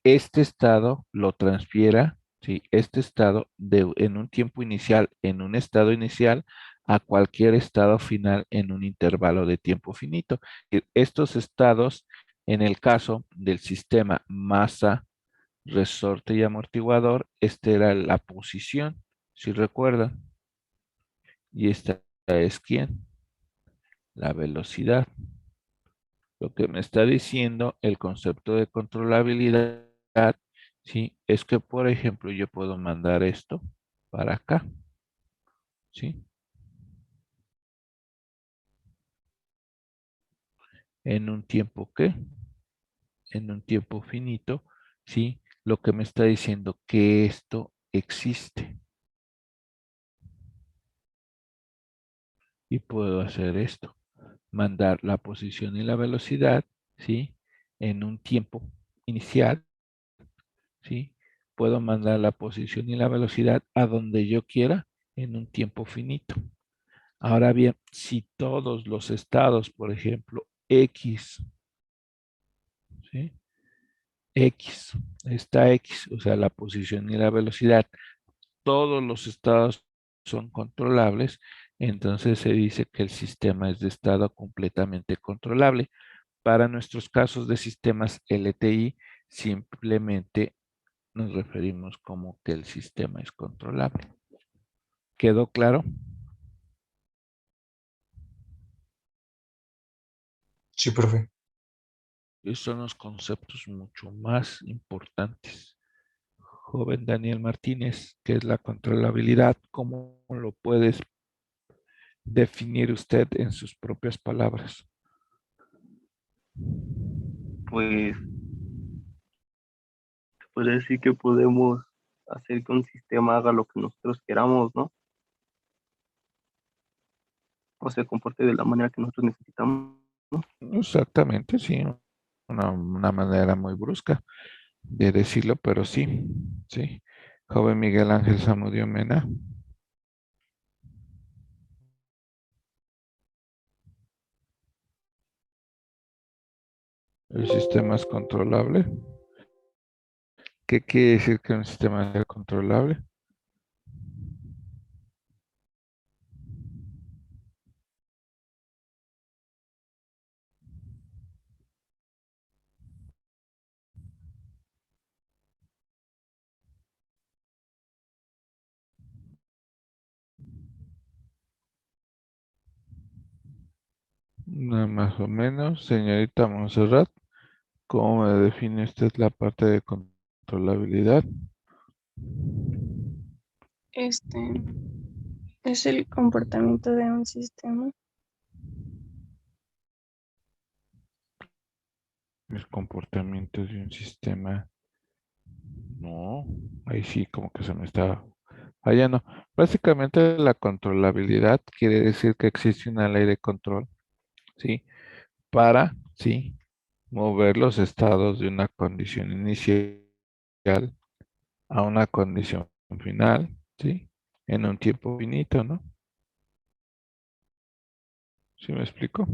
Este estado lo transfiera, ¿sí? Este estado en un tiempo inicial, en un estado inicial, a cualquier estado final en un intervalo de tiempo finito. Estos estados, en el caso del sistema masa, resorte y amortiguador, esta era la posición, si recuerdan. Y esta es ¿quién? La velocidad. Lo que me está diciendo el concepto de controlabilidad, ¿sí? Es que, por ejemplo, yo puedo mandar esto para acá, ¿sí? En un tiempo, ¿qué? En un tiempo finito, ¿sí? Lo que me está diciendo que esto existe. Y puedo hacer esto. Mandar la posición y la velocidad, ¿sí? En un tiempo inicial, ¿sí? Puedo mandar la posición y la velocidad a donde yo quiera en un tiempo finito. Ahora bien, si todos los estados, por ejemplo, X, ¿sí? X, está X, o sea, la posición y la velocidad, todos los estados son controlables, entonces se dice que el sistema es de estado completamente controlable. Para nuestros casos de sistemas LTI, simplemente nos referimos como que el sistema es controlable. ¿Quedó claro? Sí, profe. Esos son los conceptos mucho más importantes. Joven Daniel Martínez, ¿qué es la controlabilidad? ¿Cómo lo puedes definir usted en sus propias palabras? Pues se puede decir que podemos hacer que un sistema haga lo que nosotros queramos, ¿no? O se comporte de la manera que nosotros necesitamos. Exactamente, sí. Una manera muy brusca de decirlo, pero sí, sí. Joven Miguel Ángel Zamudio Mena. El sistema es controlable. ¿Qué quiere decir que un sistema sea controlable? Nada más o menos, señorita Montserrat, ¿cómo me define usted la parte de controlabilidad? Este es el comportamiento de un sistema. El comportamiento de un sistema. No, ahí sí como que se me está fallando. Básicamente la controlabilidad quiere decir que existe una ley de control, ¿sí? Para, ¿sí? Mover los estados de una condición inicial a una condición final, ¿sí? En un tiempo finito, ¿no? ¿Sí me explico?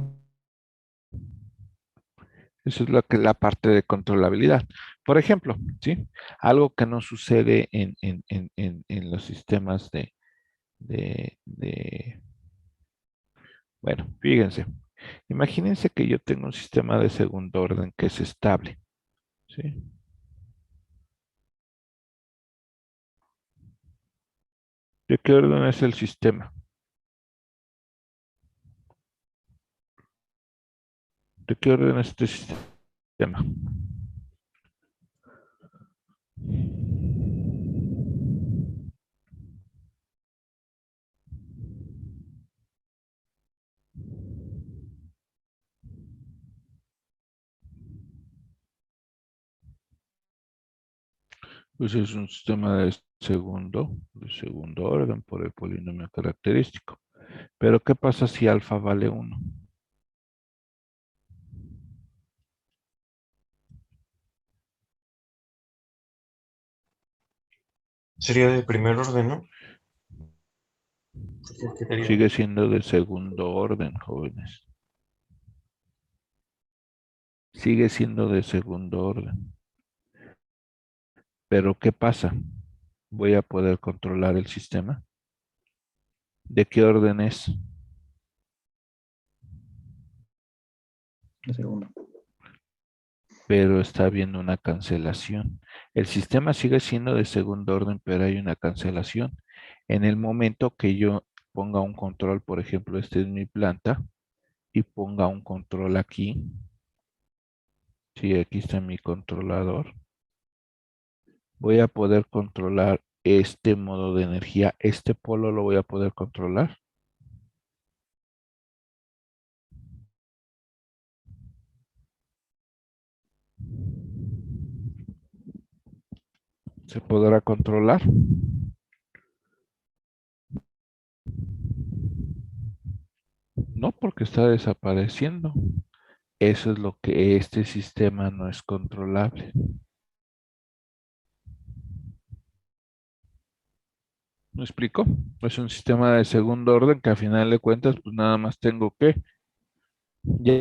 Eso es lo que es la parte de controlabilidad. Por ejemplo, ¿sí? Algo que no sucede en los sistemas de... Bueno, fíjense. Imagínense que yo tengo un sistema de segundo orden que es estable, ¿sí? ¿De qué orden es el sistema? ¿De qué orden es este sistema? Pues es un sistema de segundo orden por el polinomio característico. Pero ¿qué pasa si alfa vale 1? Sería de primer orden, ¿no? Porque sería- Sigue siendo de segundo orden, jóvenes. Sigue siendo de segundo orden. Pero ¿qué pasa? ¿Voy a poder controlar el sistema? ¿De qué orden es? El segundo. Pero está habiendo una cancelación. El sistema sigue siendo de segundo orden, pero hay una cancelación. En el momento que yo ponga un control, por ejemplo, este es mi planta, y ponga un control aquí. Sí, aquí está mi controlador. Voy a poder controlar este modo de energía. Este polo lo voy a poder controlar. ¿Se podrá controlar? No, porque está desapareciendo. Eso es lo que este sistema no es controlable. ¿Me explico? Es un sistema de segundo orden que a final de cuentas, pues nada más tengo que, ya,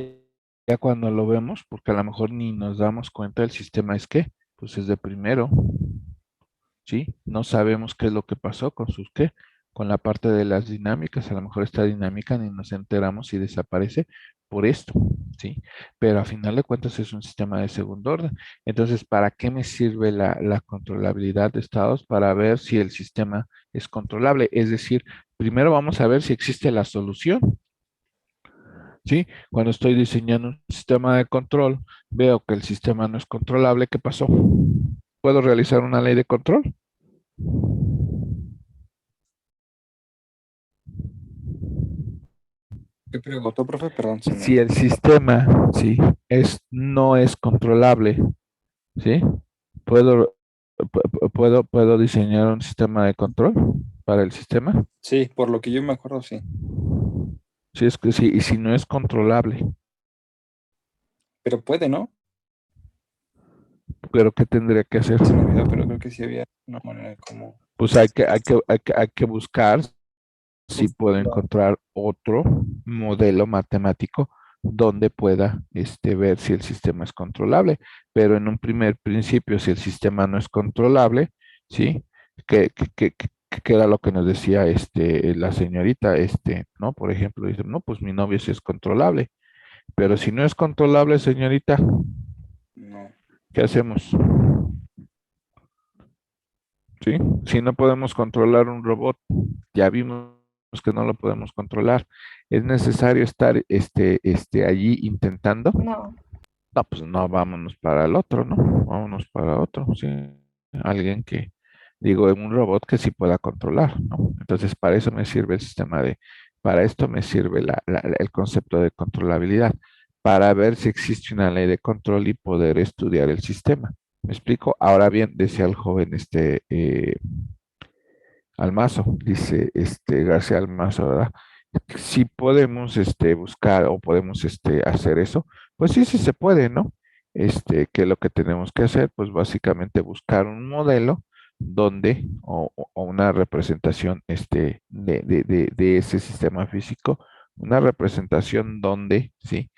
ya cuando lo vemos, porque a lo mejor ni nos damos cuenta, el sistema es que, pues es de primero, ¿sí? No sabemos qué es lo que pasó con sus qué, con la parte de las dinámicas, a lo mejor esta dinámica ni nos enteramos y desaparece por esto, ¿sí? Pero a final de cuentas es un sistema de segundo orden. Entonces, ¿para qué me sirve la controlabilidad de estados? Para ver si el sistema es controlable. Es decir, primero vamos a ver si existe la solución, ¿sí? Cuando estoy diseñando un sistema de control, veo que el sistema no es controlable, ¿qué pasó? ¿Puedo realizar una ley de control? ¿Qué preguntó, profe? Perdón, se Si me... el sistema, sí, no es controlable, ¿sí? Puedo, puedo diseñar un sistema de control para el sistema. Sí, por lo que yo me acuerdo, sí. Si es que sí, y si no es controlable, Pero puede, ¿no? pero ¿qué tendría que hacer? Se me olvidó, pero creo que sí había una manera de cómo... Pues hay que buscar si puedo encontrar otro modelo matemático donde pueda ver si el sistema es controlable. Pero en un primer principio, si el sistema no es controlable, ¿sí? Que era lo que nos decía la señorita, ¿no? Por ejemplo, dice, no, pues mi novio sí es controlable. Pero si no es controlable, señorita, No. ¿qué hacemos? ¿Sí? Si no podemos controlar un robot, ya vimos que no lo podemos controlar. ¿Es necesario estar allí intentando? No, No, pues no, vámonos para el otro, ¿no? Vámonos para otro, sí. Alguien que, digo, un robot que sí pueda controlar, ¿no? Entonces, para eso me sirve el sistema para esto me sirve el concepto de controlabilidad, para ver si existe una ley de control y poder estudiar el sistema. ¿Me explico? Ahora bien, decía el joven, Almazo, dice García Almazo, ¿verdad? Si podemos buscar o podemos hacer eso, pues sí, sí se puede, ¿no? Que lo que tenemos que hacer, pues básicamente buscar un modelo donde, o una representación de ese sistema físico, una representación donde, sí,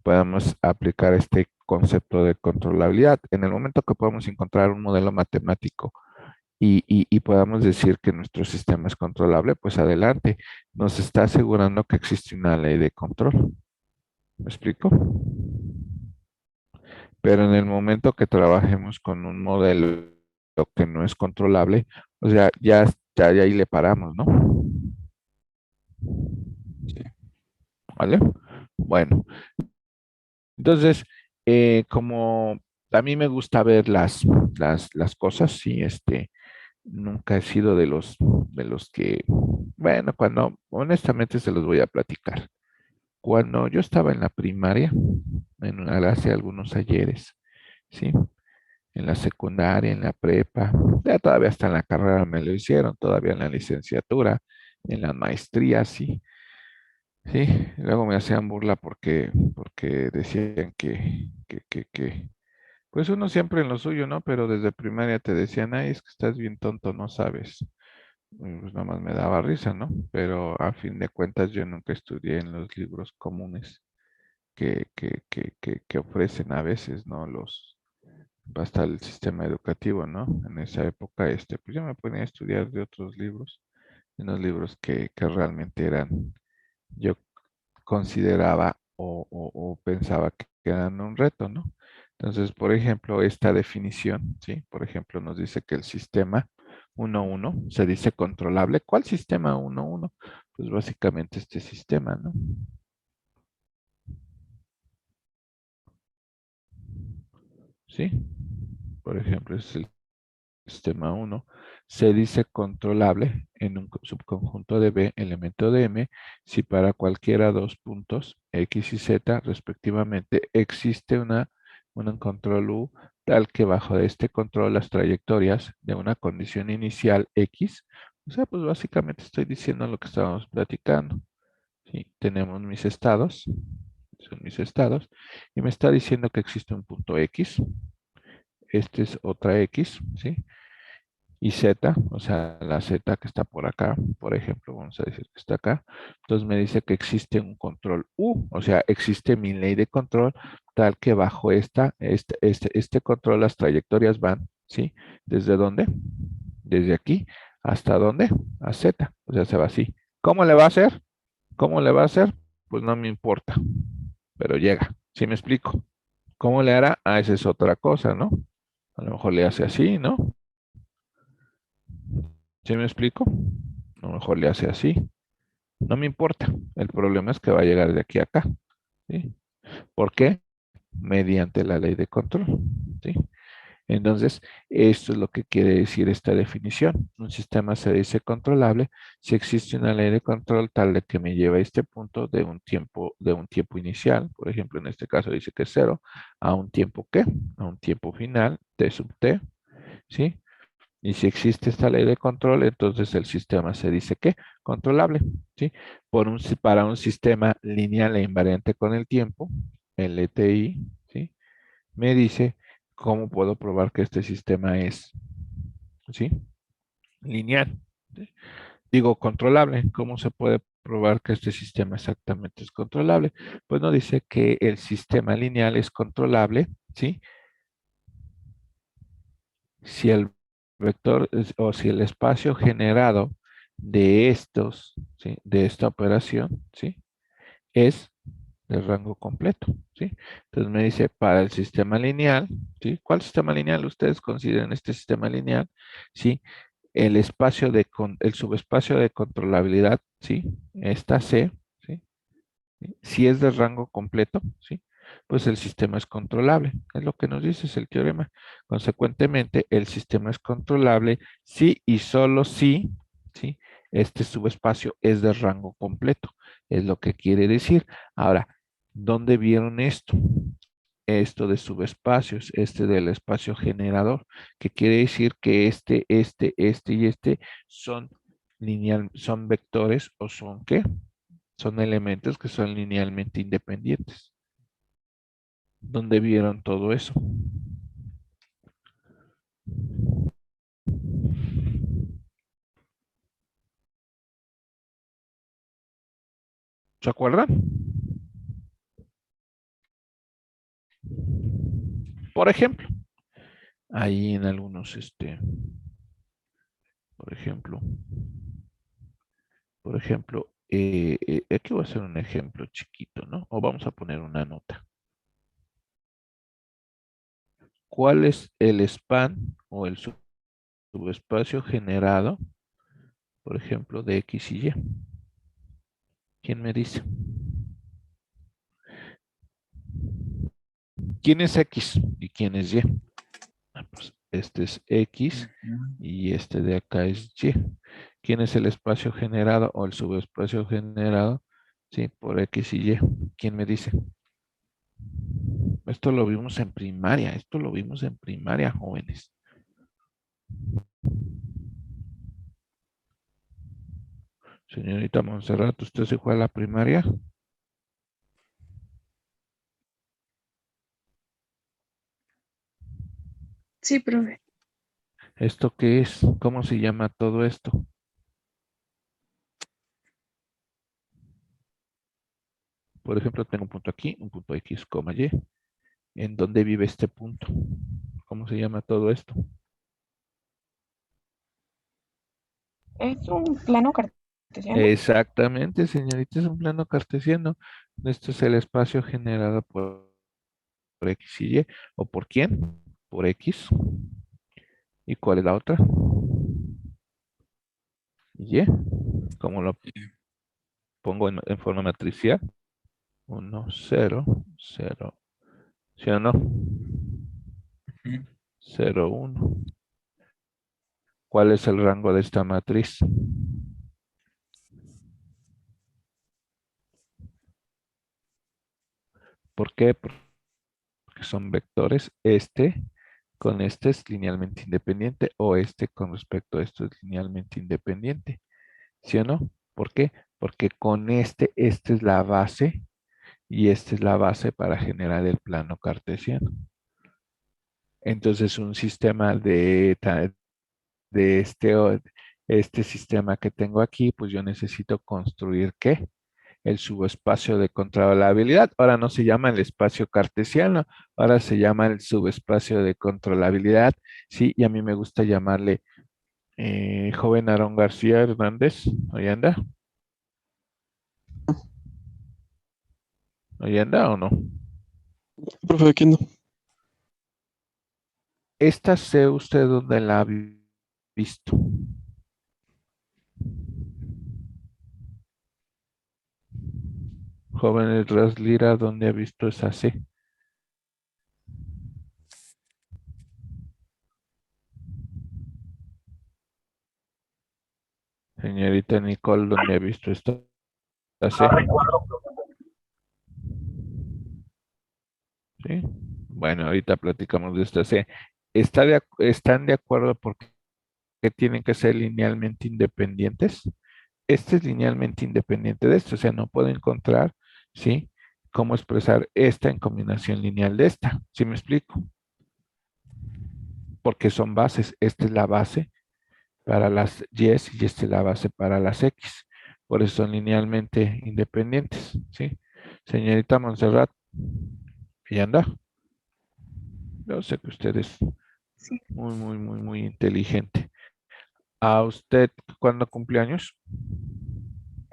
podamos aplicar este concepto de controlabilidad. En el momento que podamos encontrar un modelo matemático y podamos decir que nuestro sistema es controlable, pues adelante. Nos está asegurando que existe una ley de control. ¿Me explico? Pero en el momento que trabajemos con un modelo que no es controlable, o sea, ya ahí le paramos, ¿no? Sí. ¿Vale? Bueno, entonces, como a mí me gusta ver las cosas, sí, nunca he sido de los que, bueno, cuando, honestamente se los voy a platicar. Cuando yo estaba en la primaria, hace algunos ayeres, ¿sí? En la secundaria, en la prepa, ya todavía hasta en la carrera me lo hicieron, todavía en la licenciatura, en la maestría, sí. Sí, luego me hacían burla porque decían pues uno siempre en lo suyo, ¿no? Pero desde primaria te decían, ay, es que estás bien tonto, no sabes. Y pues nada más me daba risa, ¿no? Pero a fin de cuentas yo nunca estudié en los libros comunes que ofrecen a veces, ¿no? Hasta el sistema educativo, ¿no? En esa época, pues yo me ponía a estudiar de otros libros unos libros que realmente eran, yo consideraba o pensaba que eran un reto, ¿no? Entonces, por ejemplo, esta definición, ¿sí? Por ejemplo, nos dice que el sistema 1.1 se dice controlable. ¿Cuál sistema 1.1? Pues básicamente este sistema, ¿no? ¿Sí? Por ejemplo, es el sistema 1, se dice controlable en un subconjunto de B, elemento de M, si para cualquiera dos puntos X y Z respectivamente existe un control U tal que bajo este control las trayectorias de una condición inicial X, o sea, pues básicamente estoy diciendo lo que estábamos platicando. ¿Sí? Tenemos mis estados, son mis estados, y me está diciendo que existe un punto X, este es otra X, ¿sí? Y Z, o sea, la Z que está por acá, por ejemplo, vamos a decir que está acá. Entonces me dice que existe un control U, o sea, existe mi ley de control tal que bajo este control las trayectorias van, ¿sí? ¿Desde dónde? Desde aquí, ¿hasta dónde? A Z, o sea, se va así. ¿Cómo le va a hacer? ¿Cómo le va a hacer? Pues no me importa, pero llega, ¿sí me explico? ¿Cómo le hará? Ah, esa es otra cosa, ¿no? A lo mejor le hace así, ¿no? ¿Sí me explico? A lo mejor le hace así. No me importa. El problema es que va a llegar de aquí a acá. ¿Sí? ¿Por qué? Mediante la ley de control. ¿Sí? Entonces, esto es lo que quiere decir esta definición. Un sistema se dice controlable si existe una ley de control tal de que me lleva a este punto de un tiempo inicial, por ejemplo, en este caso dice que es 0, a un tiempo ¿qué? A un tiempo final, t sub t, ¿sí? Y si existe esta ley de control, entonces el sistema se dice que controlable, ¿sí? Para un sistema lineal e invariante con el tiempo, el LTI, ¿sí? Me dice cómo puedo probar que este sistema es, ¿sí? Lineal. ¿Sí? Digo, controlable. ¿Cómo se puede probar que este sistema exactamente es controlable? Pues no dice que el sistema lineal es controlable, ¿sí? Si el vector o si el espacio generado de estos, ¿sí? De esta operación, ¿sí? Es de rango completo, ¿sí? Entonces me dice para el sistema lineal, ¿sí? ¿Cuál sistema lineal ustedes consideran este sistema lineal? ¿Sí? El espacio el subespacio de controlabilidad, ¿sí? Esta C, ¿sí? Si es de rango completo, ¿sí? Pues el sistema es controlable. Es lo que nos dice es el teorema. Consecuentemente, el sistema es controlable si y solo si, ¿sí? Este subespacio es de rango completo. Es lo que quiere decir. Ahora, ¿dónde vieron esto? Esto de subespacios, este del espacio generador, que quiere decir que este y este son son vectores o son ¿qué? Son elementos que son linealmente independientes. ¿Dónde vieron todo eso? ¿Se acuerdan? Por ejemplo, ahí en algunos, por ejemplo, aquí voy a hacer un ejemplo chiquito, ¿no? O vamos a poner una nota. ¿Cuál es el span o el subespacio generado, por ejemplo, de X y Y? ¿Quién me dice? ¿Quién es X y quién es Y? Pues este es X y este de acá es Y. ¿Quién es el espacio generado o el subespacio generado? Sí, por X y Y. ¿Quién me dice? Esto lo vimos en primaria, jóvenes. Señorita Montserrat, ¿usted se fue a la primaria? Sí, profe. ¿Esto qué es? ¿Cómo se llama todo esto? Por ejemplo, tengo un punto aquí, un punto X, Y. ¿En dónde vive este punto? ¿Cómo se llama todo esto? Es un plano cartesiano. Exactamente, señorita, es un plano cartesiano. Esto es el espacio generado por X y Y. ¿O por quién? Por X. ¿Y cuál es la otra? Y. ¿Cómo lo pongo en forma matricial? 1, 0, 0. ¿Sí o no? Ujú. 0, 1. ¿Cuál es el rango de esta matriz? ¿Por qué? Porque son vectores. Este con este es linealmente independiente o este con respecto a esto es linealmente independiente. ¿Sí o no? ¿Por qué? Porque con esta es la base y esta es la base para generar el plano cartesiano. Entonces, un sistema de este sistema que tengo aquí, pues yo necesito construir ¿qué? El subespacio de controlabilidad. Ahora no se llama el espacio cartesiano, ahora se llama el subespacio de controlabilidad. Sí, y a mí me gusta llamarle joven Aarón García Hernández. ¿Ahí anda? ¿Ahí anda o no? Profe, aquí no. Esta sé usted dónde la ha visto. Joven Lira, ¿dónde ha visto esa C? Señorita Nicole, ¿dónde ha visto esta C? ¿Sí? Bueno, ahorita platicamos de esta C. ¿Están de acuerdo porque tienen que ser linealmente independientes? Este es linealmente independiente de esto, o sea, no puedo encontrar, ¿sí? Cómo expresar esta en combinación lineal de esta. ¿Sí me explico? Porque son bases. Esta es la base para las Y y esta es la base para las X. Por eso son linealmente independientes, ¿sí? Señorita Montserrat, ¿y anda? Yo sé que usted es Sí, muy inteligente. ¿A usted cuándo cumpleaños?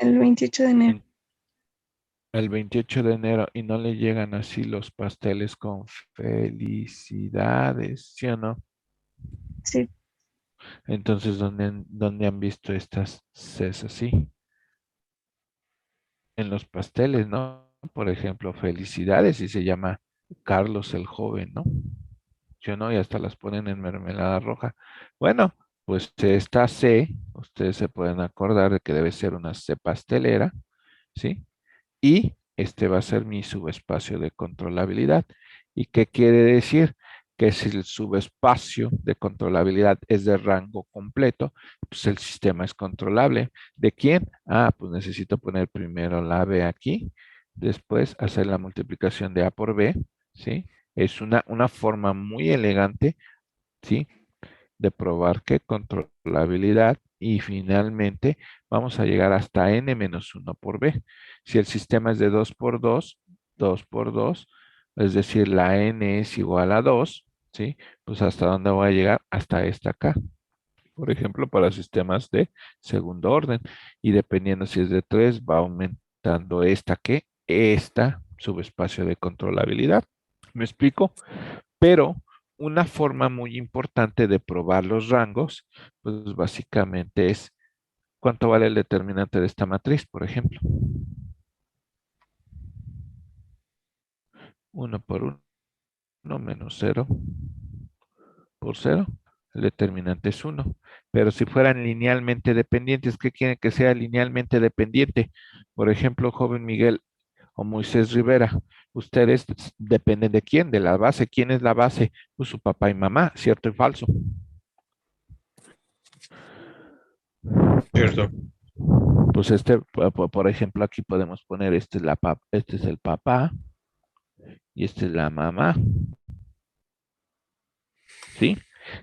el 28 de enero. El 28 de enero y no le llegan así los pasteles con felicidades, ¿sí o no? Sí, Entonces, ¿dónde han visto estas Cs así? En los pasteles, ¿no? Por ejemplo, felicidades y se llama Carlos el joven, ¿no? ¿Sí o no? Y hasta las ponen en mermelada roja. Bueno, pues esta C, ustedes se pueden acordar de que debe ser una C pastelera, ¿sí? Y este va a ser mi subespacio de controlabilidad. ¿Y qué quiere decir? Que si el subespacio de controlabilidad es de rango completo, pues el sistema es controlable. ¿De quién? Ah, pues necesito poner primero la B aquí, después hacer la multiplicación de A por B, ¿sí? Es una forma muy elegante, ¿sí? De probar que controlabilidad y finalmente vamos a llegar hasta n-1 por b. Si el sistema es de 2 por 2, 2 por 2, es decir, la n es igual a 2, ¿sí? Pues hasta dónde voy a llegar? Hasta esta acá. Por ejemplo, para sistemas de segundo orden. Y dependiendo si es de 3, va aumentando esta que esta subespacio de controlabilidad. ¿Me explico? Pero una forma muy importante de probar los rangos, pues básicamente es cuánto vale el determinante de esta matriz, por ejemplo. 1 por 1 menos 0 por 0. El determinante es 1. Pero si fueran linealmente dependientes, ¿qué quieren que sea linealmente dependiente? Por ejemplo, joven Miguel o Moisés Rivera, ustedes dependen de quién, de la base. ¿Quién es la base? Pues su papá y mamá, ¿cierto y falso? Cierto. Pues por ejemplo, aquí podemos poner este es el papá y esta es la mamá, ¿sí?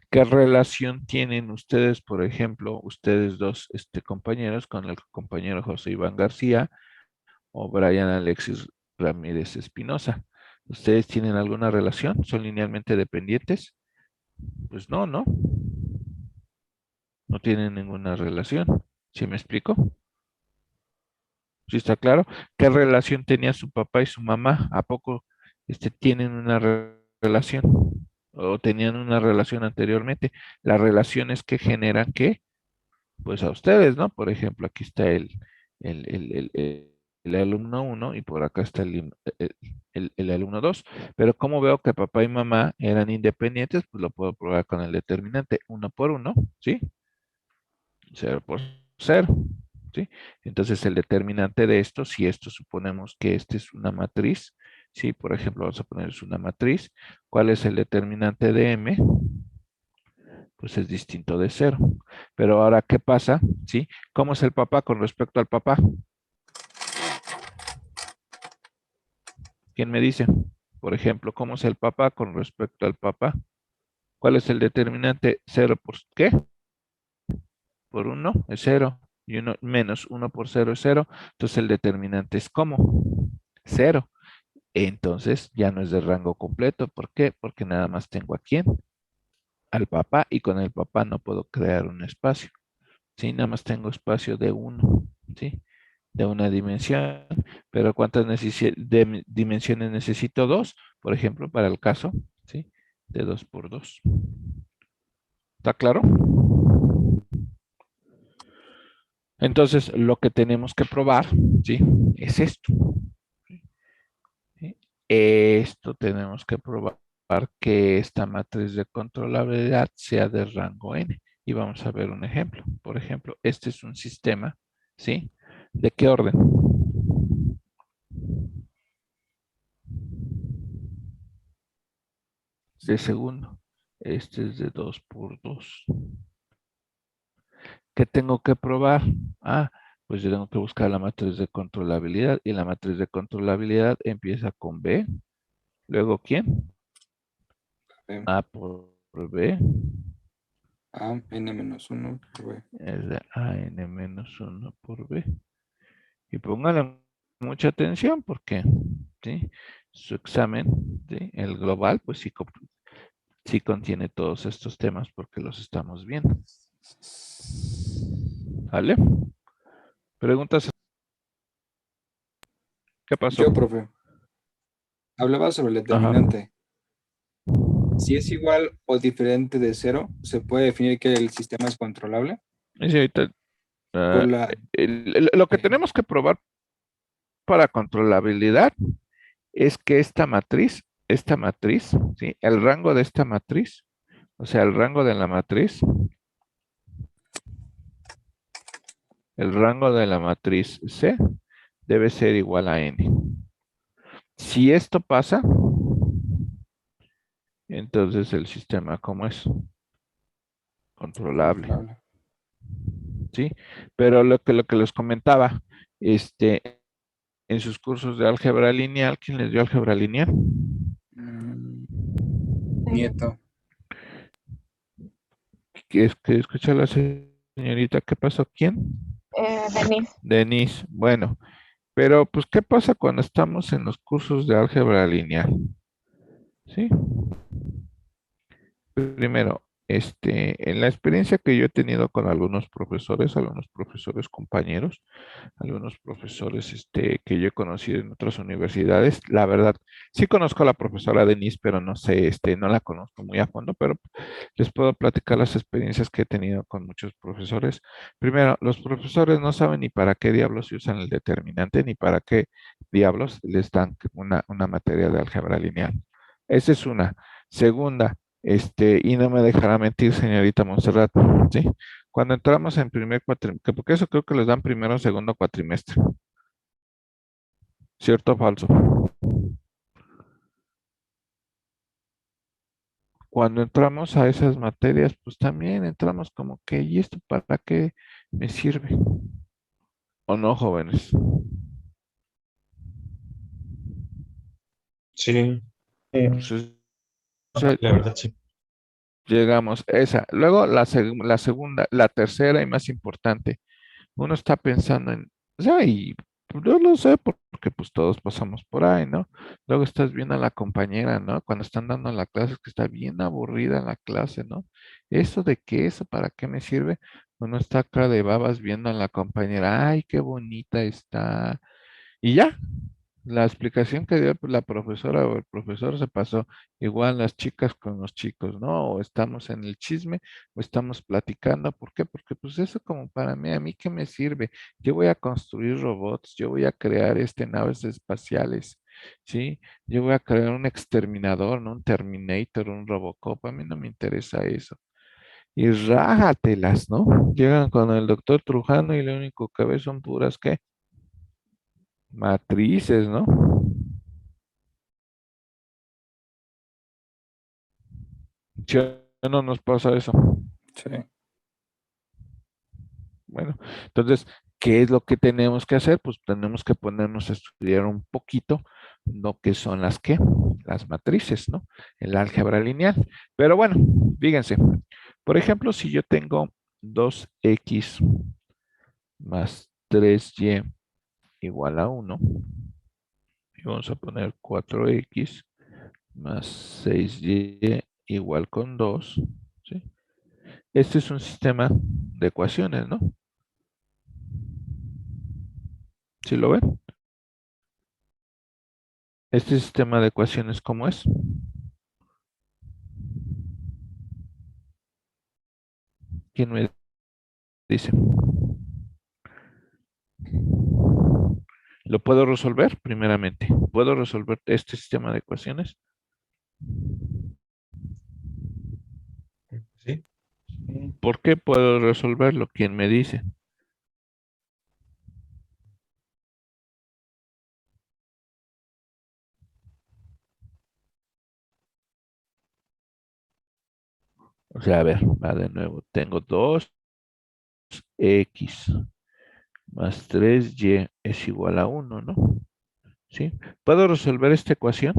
¿Qué relación tienen ustedes, por ejemplo, ustedes dos compañeros con el compañero José Iván García o Brian Alexis Ramírez Espinosa? ¿Ustedes tienen alguna relación? ¿Son linealmente dependientes? Pues no, ¿no? No tienen ninguna relación. ¿Sí me explico? ¿Sí está claro? ¿Qué relación tenía su papá y su mamá? ¿A poco tienen una relación? ¿O tenían una relación anteriormente? Las relaciones que generan, ¿qué? Pues a ustedes, ¿no? Por ejemplo, aquí está el alumno uno y por acá está el alumno 2. Pero como veo que papá y mamá eran independientes, pues lo puedo probar con el determinante uno por uno, ¿sí? 0 por 0, ¿sí? Entonces el determinante de esto, si esto suponemos que este es una matriz, ¿sí? Por ejemplo, vamos a poner es una matriz. ¿Cuál es el determinante de M? Pues es distinto de 0. Pero ahora, ¿qué pasa? ¿Sí? ¿Cómo es el papá con respecto al papá? ¿Quién me dice? Por ejemplo, ¿cómo es el papá con respecto al papá? ¿Cuál es el determinante? 0 por ¿qué? Por 1 es 0. Y 1 menos 1 por 0 es 0. Entonces el determinante es ¿cómo? 0. Entonces ya no es de rango completo. ¿Por qué? Porque nada más tengo a quién. Al papá, y con el papá no puedo crear un espacio. ¿Sí? Nada más tengo espacio de 1. ¿Sí? De una dimensión. Pero ¿cuántas dimensiones necesito? 2, por ejemplo, para el caso, ¿sí? De 2 por 2. ¿Está claro? Entonces, lo que tenemos que probar, ¿sí? Es esto. ¿Sí? Esto tenemos que probar que esta matriz de controlabilidad sea de rango n. Y vamos a ver un ejemplo. Por ejemplo, este es un sistema, ¿sí? ¿De qué orden? De segundo. Este es de 2 por 2. ¿Qué tengo que probar? Ah, pues yo tengo que buscar la matriz de controlabilidad. Y la matriz de controlabilidad empieza con B. Luego, ¿quién? A por B. A, n-1 por B. Es de AN-1 por B. Y pónganle mucha atención porque, ¿sí? Su examen, ¿sí? El global, pues sí contiene todos estos temas porque los estamos viendo. ¿Vale? Preguntas. ¿Qué pasó? Yo, profe, hablaba sobre el Ajá. determinante. Si es igual o diferente de 0, ¿se puede definir que el sistema es controlable? Y sí, ahorita, Por ah, la... lo que tenemos que probar para controlabilidad es que esta matriz, ¿sí? El rango de esta matriz, o sea, el rango de la matriz, el rango de la matriz C debe ser igual a n. Si esto pasa, entonces el sistema, ¿cómo es? Controlable, controlable. ¿sí? Pero lo que les comentaba, en sus cursos de álgebra lineal, ¿quién les dio álgebra lineal? Nieto. Que escucha la señorita, ¿qué pasó? ¿Quién? Denise. Denise. Bueno, pero pues, ¿qué pasa cuando estamos en los cursos de álgebra lineal? ¿Sí? Primero, en la experiencia que yo he tenido con algunos profesores compañeros, algunos profesores que yo he conocido en otras universidades, la verdad, sí conozco a la profesora Denise, pero no sé, no la conozco muy a fondo, pero les puedo platicar las experiencias que he tenido con muchos profesores. Primero, los profesores no saben ni para qué diablos usan el determinante, ni para qué diablos les dan una materia de álgebra lineal. Esa es una. Segunda, y no me dejará mentir, señorita Montserrat, ¿sí? Cuando entramos en primer cuatrimestre, porque eso creo que les dan primero o segundo cuatrimestre. ¿Cierto o falso? Cuando entramos a esas materias, pues también entramos como que, ¿y esto para qué me sirve? ¿O no, jóvenes? Sí, Entonces, la verdad sí. llegamos a esa. Luego la segunda, la tercera y más importante. Uno está pensando en, o sea, y Pues yo lo sé porque pues todos pasamos por ahí, ¿no? Luego estás viendo a la compañera, ¿no? Cuando están dando la clase, que está bien aburrida la clase, ¿no? ¿Eso de qué? ¿Eso para qué me sirve? Uno está acá de babas viendo a la compañera, ay, qué bonita está. Y ya, la explicación que dio la profesora o el profesor se pasó. Igual las chicas con los chicos, ¿no? O estamos en el chisme o estamos platicando. ¿Por qué? Porque pues eso como para mí, ¿a mí qué me sirve? Yo voy a construir robots, yo voy a crear naves espaciales, ¿sí? Yo voy a crear un exterminador, ¿no? Un Terminator, un Robocop. A mí no me interesa eso. Y rájatelas, ¿no? Llegan con el doctor Trujano y lo único que ve son puras, ¿qué? Matrices, ¿no? ¿Sí o no nos pasa eso? Sí. Bueno, entonces, ¿qué es lo que tenemos que hacer? Pues tenemos que ponernos a estudiar un poquito lo que son las matrices, ¿no? El álgebra lineal. Pero bueno, fíjense, por ejemplo, si yo tengo 2x más 3y igual a 1, y vamos a poner 4x más 6y igual con 2, ¿sí? Este es un sistema de ecuaciones, ¿no? ¿Sí lo ven? Este sistema de ecuaciones, ¿cómo es? ¿Quién me dice? ¿Lo puedo resolver? Primeramente, ¿puedo resolver este sistema de ecuaciones? Sí. ¿Por qué puedo resolverlo? ¿Quién me dice? O sea, a ver, va de nuevo. Tengo 2x más 3y es igual a 1, ¿no? ¿Sí? ¿Puedo resolver esta ecuación?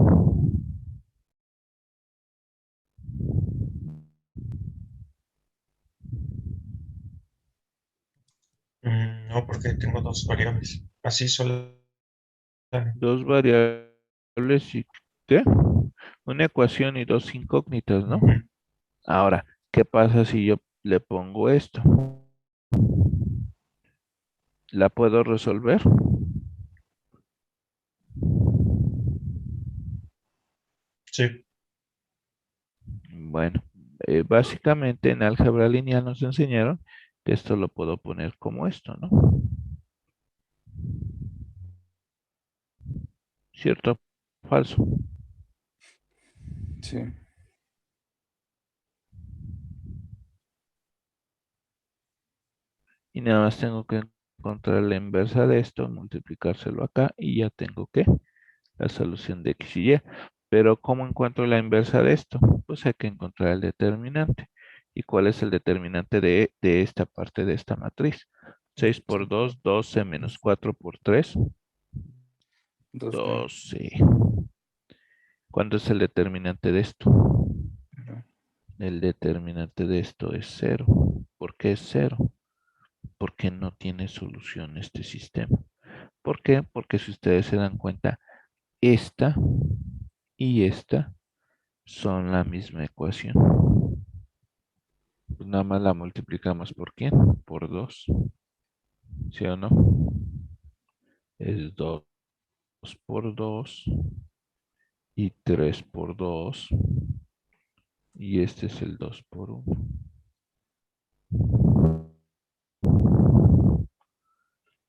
No, porque tengo dos variables. Así solo. Dos variables y ¿qué? Una ecuación y dos incógnitas, ¿no? Ujú. Ahora, ¿qué pasa si yo le pongo esto? ¿La puedo resolver? Sí. Bueno, básicamente en álgebra lineal nos enseñaron que esto lo puedo poner como esto, ¿no? ¿Cierto? Falso. Sí. Y nada más tengo que encontrar la inversa de esto, multiplicárselo acá y ya tengo que la solución de x y y. Pero ¿cómo encuentro la inversa de esto? Pues hay que encontrar el determinante. ¿Y cuál es el determinante de esta parte de esta matriz? 6 por 2, 12 menos 4 por 3, 2D. 12. ¿Cuánto es el determinante de esto? El determinante de esto es 0. ¿Por qué es 0? Porque no tiene solución este sistema. ¿Por qué? Porque si ustedes se dan cuenta, esta y esta son la misma ecuación. Pues nada más la multiplicamos por ¿quién? Por 2. ¿Sí o no? Es 2 por 2 y 3 por 2. Y este es el 2 por 1.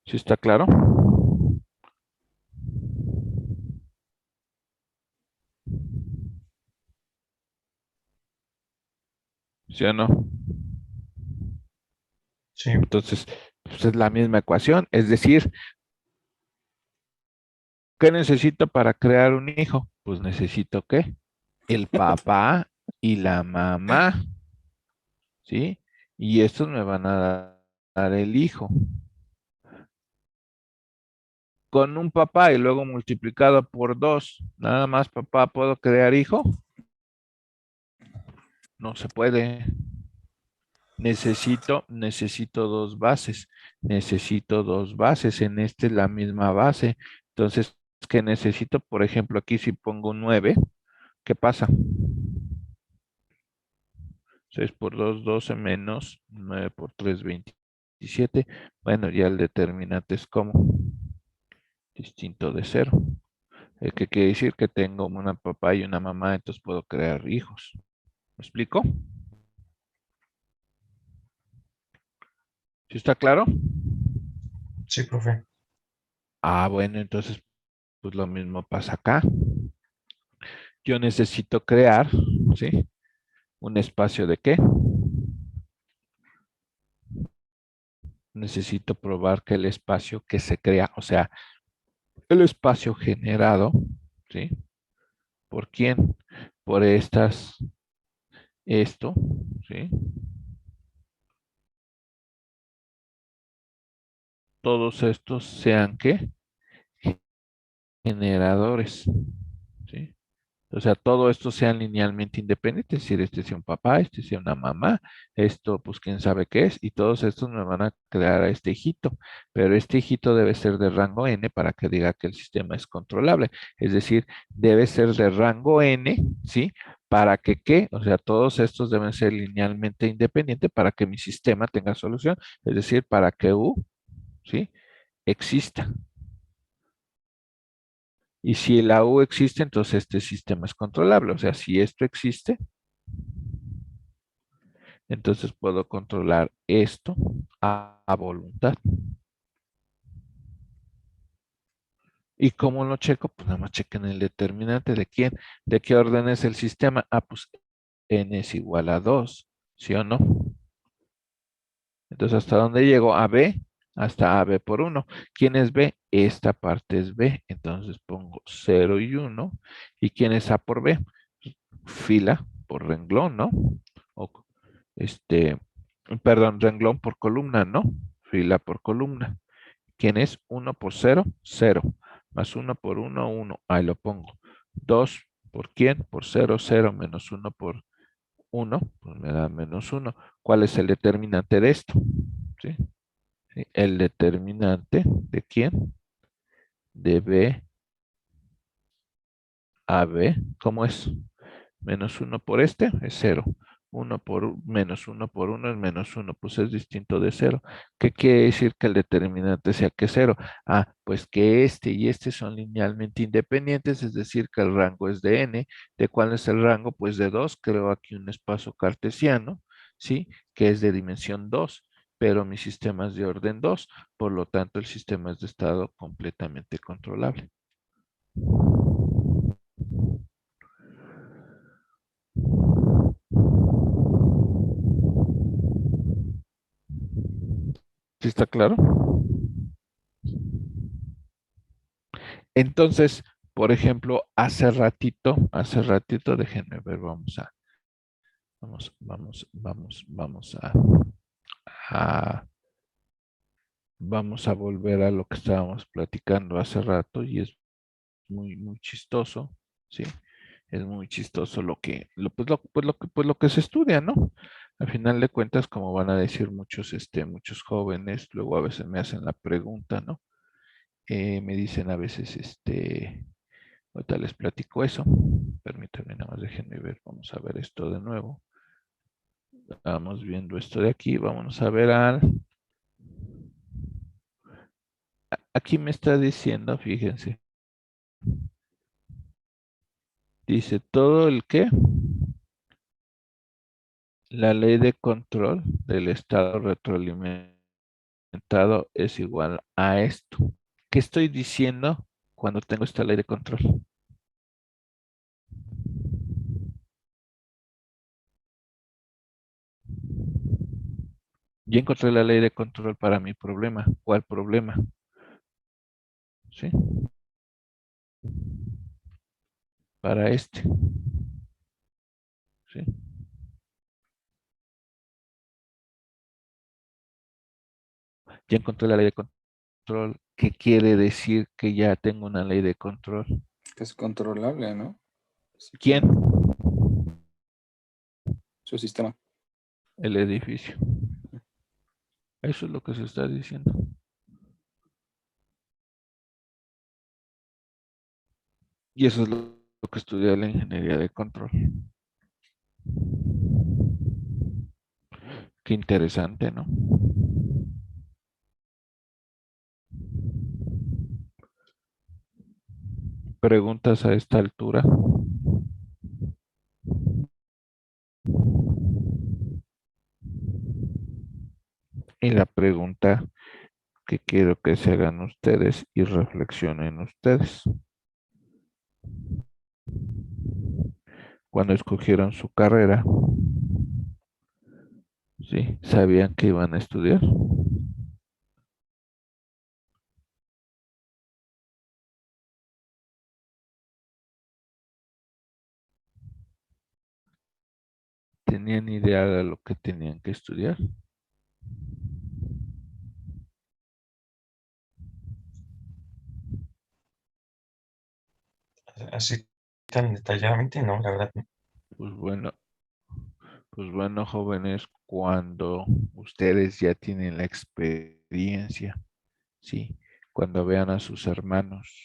¿Sí está claro? ¿Sí o no? Sí. Entonces, pues es la misma ecuación. Es decir, ¿qué necesito para crear un hijo? Pues necesito ¿qué? El papá y la mamá, ¿sí? Y estos me van a dar el hijo. Con un papá y luego multiplicado por 2, nada más papá, ¿puedo crear hijo? No se puede. necesito dos bases. Necesito dos bases. En este es la misma base. Entonces, ¿qué necesito? Por ejemplo, aquí si pongo 9, ¿qué pasa? 6 por 2, 12 menos 9 por 3, 27. Bueno, ya el determinante es como distinto de 0. ¿Qué quiere decir? Que tengo una papá y una mamá, entonces puedo crear hijos. ¿Me explico? ¿Sí está claro? Sí, profe. Ah, bueno, entonces pues lo mismo pasa acá. Yo necesito crear, ¿sí? Un espacio de qué? Necesito probar que el espacio que se crea, o sea, el espacio generado, ¿sí? ¿Por quién? Por esto, ¿sí? Todos estos sean ¿qué? Generadores, ¿sí? O sea, todo esto sean linealmente independientes, es decir, este sea un papá, este sea una mamá, esto pues quién sabe qué es, y todos estos me van a crear a este hijito, pero este hijito debe ser de rango n para que diga que el sistema es controlable, es decir, debe ser de rango n, ¿sí? Para que qué, o sea, todos estos deben ser linealmente independientes para que mi sistema tenga solución, es decir, para que u, ¿sí? Exista. Y si la U existe, entonces este sistema es controlable. O sea, si esto existe, entonces puedo controlar esto a voluntad. ¿Y cómo lo checo? Pues nada más chequen el determinante de quién, de qué orden es el sistema. Ah, pues n es igual a 2, ¿sí o no? Entonces, ¿hasta dónde llego? A B, hasta AB por 1. ¿Quién es B? Esta parte es B. Entonces pongo 0 y 1. ¿Y quién es A por B? Fila por renglón, ¿no? O, perdón, renglón por columna, ¿no? Fila por columna. ¿Quién es? 1 por 0, 0. Más 1 por 1, 1. Ahí lo pongo. 2 por quién? Por 0, 0. Menos 1 por 1. Pues me da menos 1. ¿Cuál es el determinante de esto? ¿Sí? ¿Sí? El determinante de quién? De B a B. ¿Cómo es? Menos 1 por este es 0. 1 por menos 1 por 1 es menos 1, pues es distinto de 0. ¿Qué quiere decir que el determinante sea que 0? Ah, pues que este y este son linealmente independientes, es decir, que el rango es de n. ¿De cuál es el rango? Pues de 2. Creo aquí un espacio cartesiano, ¿sí? Que es de dimensión 2, pero mi sistema es de orden 2, por lo tanto el sistema es de estado completamente controlable. ¿Sí está claro? Entonces, por ejemplo, hace ratito, déjenme ver, a- vamos a volver a lo que estábamos platicando hace rato y es muy, muy chistoso, ¿sí? Es muy chistoso lo que se estudia, ¿no? Al final de cuentas, como van a decir muchos jóvenes, luego a veces me hacen la pregunta, ¿no? Me dicen a veces, ahorita les platico eso. Permítanme, nada más déjenme ver. Vamos a ver esto de nuevo. Vamos viendo esto de aquí. Vamos a ver aquí me está diciendo, fíjense. Dice, todo el que la ley de control del estado retroalimentado es igual a esto. ¿Qué estoy diciendo cuando tengo esta ley de control? Ya encontré la ley de control para mi problema. ¿Cuál problema? ¿Sí? Para este. ¿Sí? Ya encontré la ley de control. ¿Qué quiere decir que ya tengo una ley de control? Que es controlable, ¿no? Sí, ¿Quién? su sistema. el edificio. Eso es lo que se está diciendo. Y eso es lo que estudia la ingeniería de control. Qué interesante, ¿no? Preguntas a esta altura. Y la pregunta que quiero que se hagan ustedes y reflexionen ustedes. Cuando escogieron su carrera, ¿sí? ¿Sabían que iban a estudiar? ¿Tenían idea de lo que tenían que estudiar? Así tan detalladamente, no, la verdad. No. Pues bueno, jóvenes, cuando ustedes ya tienen la experiencia, ¿sí? Cuando vean a sus hermanos,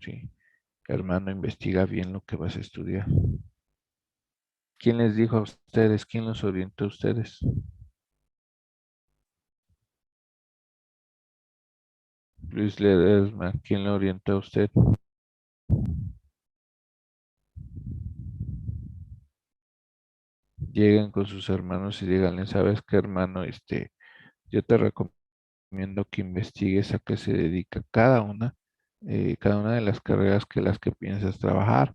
¿sí? Hermano, investiga bien lo que vas a estudiar. ¿Quién les dijo a ustedes? ¿Quién los orientó a ustedes? Luis Ledesma, ¿quién lo orientó a usted? Lleguen con sus hermanos y díganle, ¿sabes qué, hermano? Yo te recomiendo que investigues a qué se dedica cada una de las carreras que las que piensas trabajar,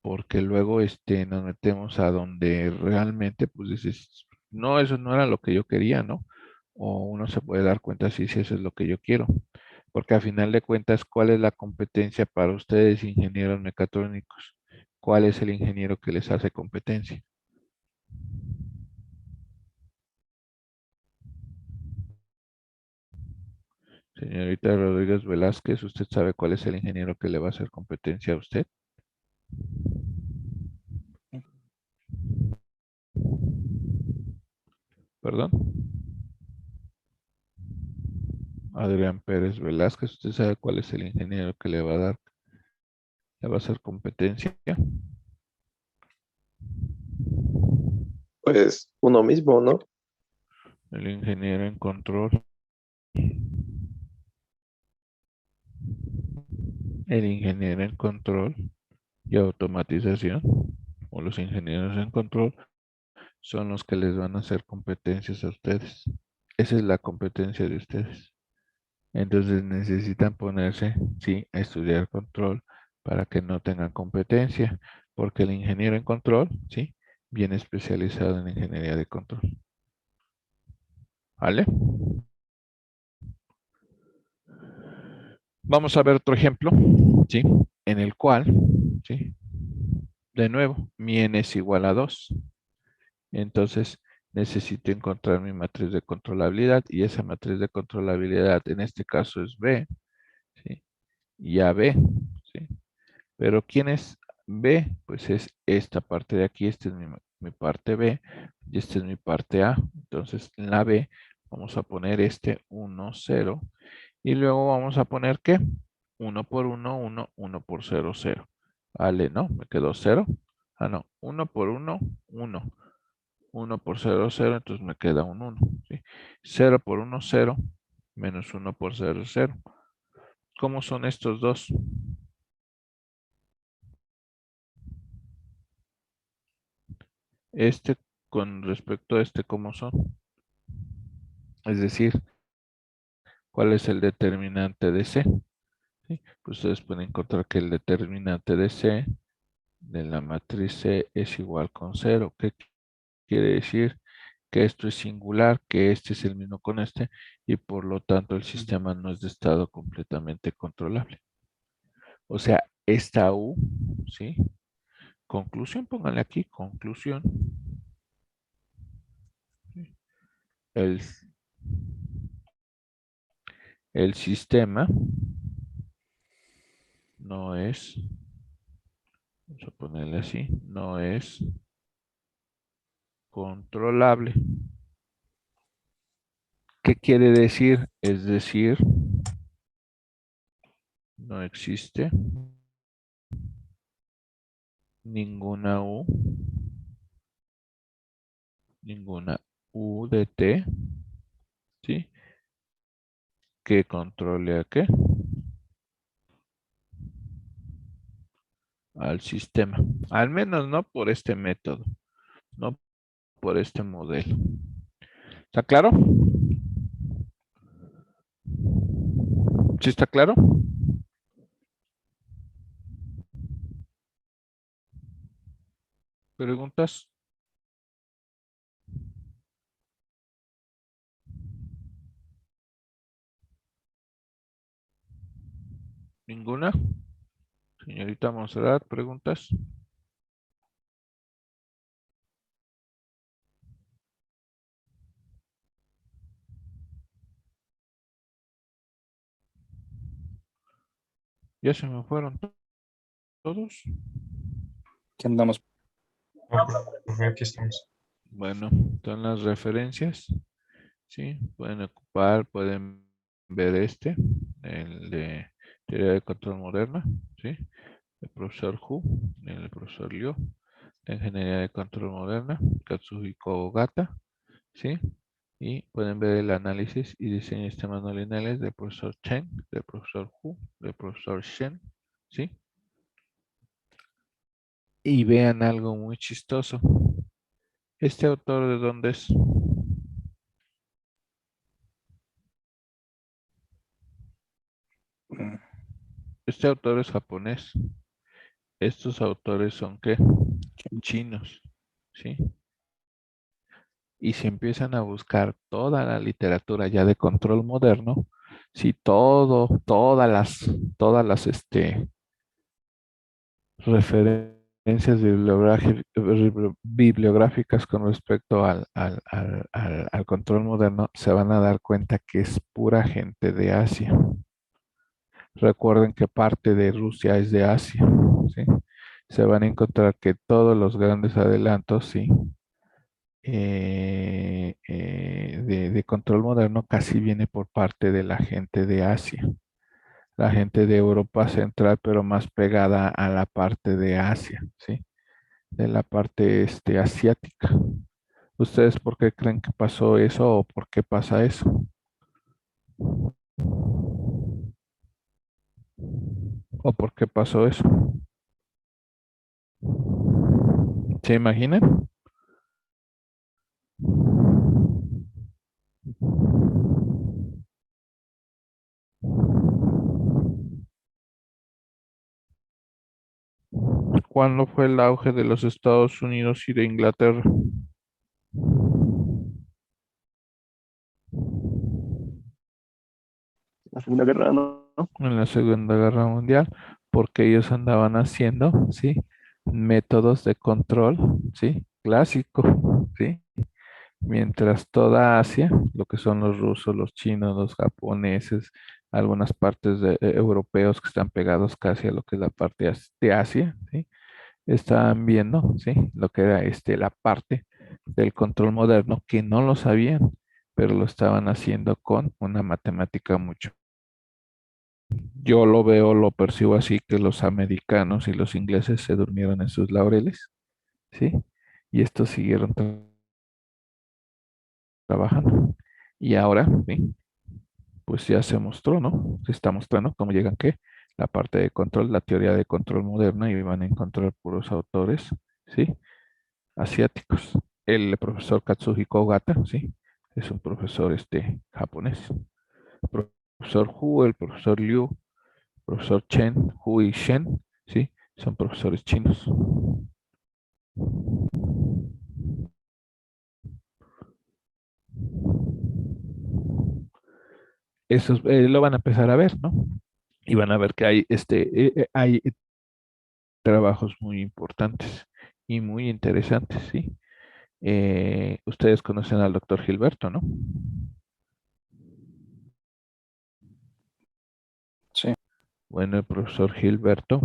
porque luego nos metemos a donde realmente, pues dices, no, eso no era lo que yo quería, ¿no? O uno se puede dar cuenta si eso es lo que yo quiero. Porque a final de cuentas, ¿cuál es la competencia para ustedes, ingenieros mecatrónicos? ¿Cuál es el ingeniero que les hace competencia? Señorita Rodríguez Velázquez, ¿usted sabe cuál es el ingeniero que le va a hacer competencia a usted? ¿Perdón? Adrián Pérez Velázquez, ¿usted sabe cuál es el ingeniero que le va a hacer competencia? Pues uno mismo, ¿no? El ingeniero en control. El ingeniero en control y automatización, o los ingenieros en control, son los que les van a hacer competencias a ustedes. Esa es la competencia de ustedes. Entonces necesitan ponerse, sí, a estudiar control para que no tengan competencia, porque el ingeniero en control, sí, viene especializado en ingeniería de control. ¿Vale? Vamos a ver otro ejemplo, ¿sí? En el cual, ¿sí? De nuevo, mi n es igual a 2. Entonces, necesito encontrar mi matriz de controlabilidad y esa matriz de controlabilidad en este caso es B, ¿sí? Y AB, ¿sí? Pero ¿quién es B? Pues es esta parte de aquí, esta es mi parte B y esta es mi parte A. Entonces, en la B vamos a poner 1, 0 y luego vamos a poner ¿qué? 1 por 1, 1, 1 por 0, 0. Vale, ¿no? Me quedó 0. Ah, no. 1 por 1, 1. 1 por 0, 0, entonces me queda un 1. ¿Sí? 0 por 1, 0. Menos 1 por 0, 0. ¿Cómo son estos dos? Con respecto a ¿cómo son? Es decir, ¿cuál es el determinante de C? ¿Sí? Pues ustedes pueden encontrar que el determinante de C de la matriz C es igual con 0. ¿Qué quiere decir? Que esto es singular, que este es el mismo con este, y por lo tanto el sistema no es de estado completamente controlable. O sea, esta U, ¿sí? Conclusión, pónganle aquí, conclusión. El, el sistema no es, vamos a ponerle así, no es controlable. ¿Qué quiere decir? Es decir, no existe ninguna U de T, ¿sí? Que controle a qué? Al sistema. Al menos no por este método, no por este modelo. ¿Está claro? ¿Sí está claro? ¿Preguntas? ¿Ninguna? Señorita Monserrat, ¿preguntas? ¿Ya se me fueron todos? ¿Qué andamos? No, profe, aquí estamos. Bueno, son las referencias, ¿sí? Pueden ocupar, pueden ver este, el de teoría de control moderna, ¿sí? El profesor Hu, el profesor Liu, la ingeniería de control moderna, Katsuhiko Ogata, ¿sí? Y pueden ver el análisis y diseño de sistemas no lineales del profesor Chen, del profesor Hu, del profesor Shen, ¿sí? Y vean algo muy chistoso. ¿Este autor de dónde es? Mm, Este autor es japonés. Estos autores son ¿qué? Chinos, ¿sí? Y si empiezan a buscar toda la literatura ya de control moderno, si todas las referencias bibliográficas con respecto al control moderno, se van a dar cuenta que es pura gente de Asia. Recuerden que parte de Rusia es de Asia, ¿sí? Se van a encontrar que todos los grandes adelantos, ¿sí? De control moderno casi viene por parte de la gente de Asia. La gente de Europa Central, pero más pegada a la parte de Asia, ¿sí? De la parte asiática. ¿Ustedes por qué creen que pasó eso o por qué pasa eso? ¿O por qué pasó eso? ¿Se imaginan? ¿Cuándo fue el auge de los Estados Unidos y de Inglaterra? La Segunda Guerra, ¿no? En la Segunda Guerra Mundial, porque ellos andaban haciendo, ¿sí? Métodos de control, ¿sí? Clásico, ¿sí? Mientras toda Asia, lo que son los rusos, los chinos, los japoneses, algunas partes de europeos que están pegados casi a lo que es la parte de Asia, ¿sí? Estaban viendo, ¿sí? Lo que era la parte del control moderno que no lo sabían, pero lo estaban haciendo con una matemática mucho. Yo lo veo, lo percibo así que los americanos y los ingleses se durmieron en sus laureles, ¿sí? Y estos siguieron trabajando. Y ahora, ¿sí? Pues ya se mostró, ¿no? Se está mostrando cómo llegan que la parte de control, la teoría de control moderna y van a encontrar puros autores, ¿sí? Asiáticos. El profesor Katsuhiko Ogata, ¿sí? Es un profesor japonés. El profesor Hu, el profesor Liu, profesor Chen, Hu y Shen, ¿sí? Son profesores chinos. Esos lo van a empezar a ver, ¿no? Y van a ver que hay trabajos muy importantes y muy interesantes, ¿sí? Ustedes conocen al doctor Gilberto, ¿no? sí. Bueno, el profesor Gilberto,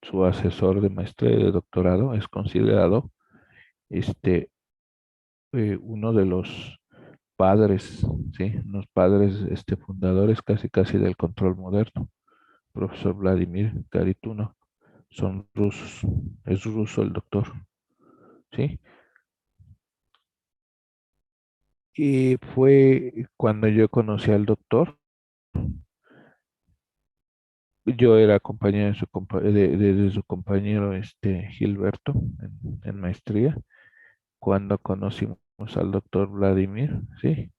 su asesor de maestría y de doctorado, es considerado este uno de los padres, ¿sí? Unos padres fundadores casi casi del control moderno, profesor Vladimir Garituno. Son rusos, es ruso el doctor, ¿sí? Y fue cuando yo conocí al doctor. Yo era compañero de de su compañero Gilberto en maestría. Cuando conocimos al doctor Vladimir, ¿sí?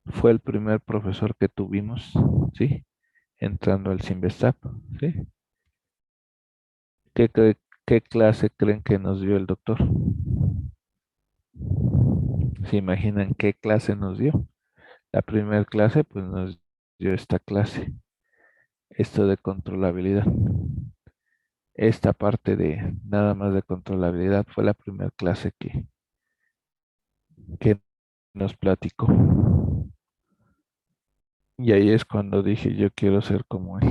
Fue el primer profesor que tuvimos, ¿sí? Entrando al Sinvestap, ¿sí? ¿Qué clase creen que nos dio el doctor? ¿Se imaginan qué clase nos dio? La primera clase, pues nos dio esta clase, esto de controlabilidad. Esta parte de nada más de controlabilidad fue la primera clase que nos platicó. Y ahí es cuando dije, yo quiero ser como él.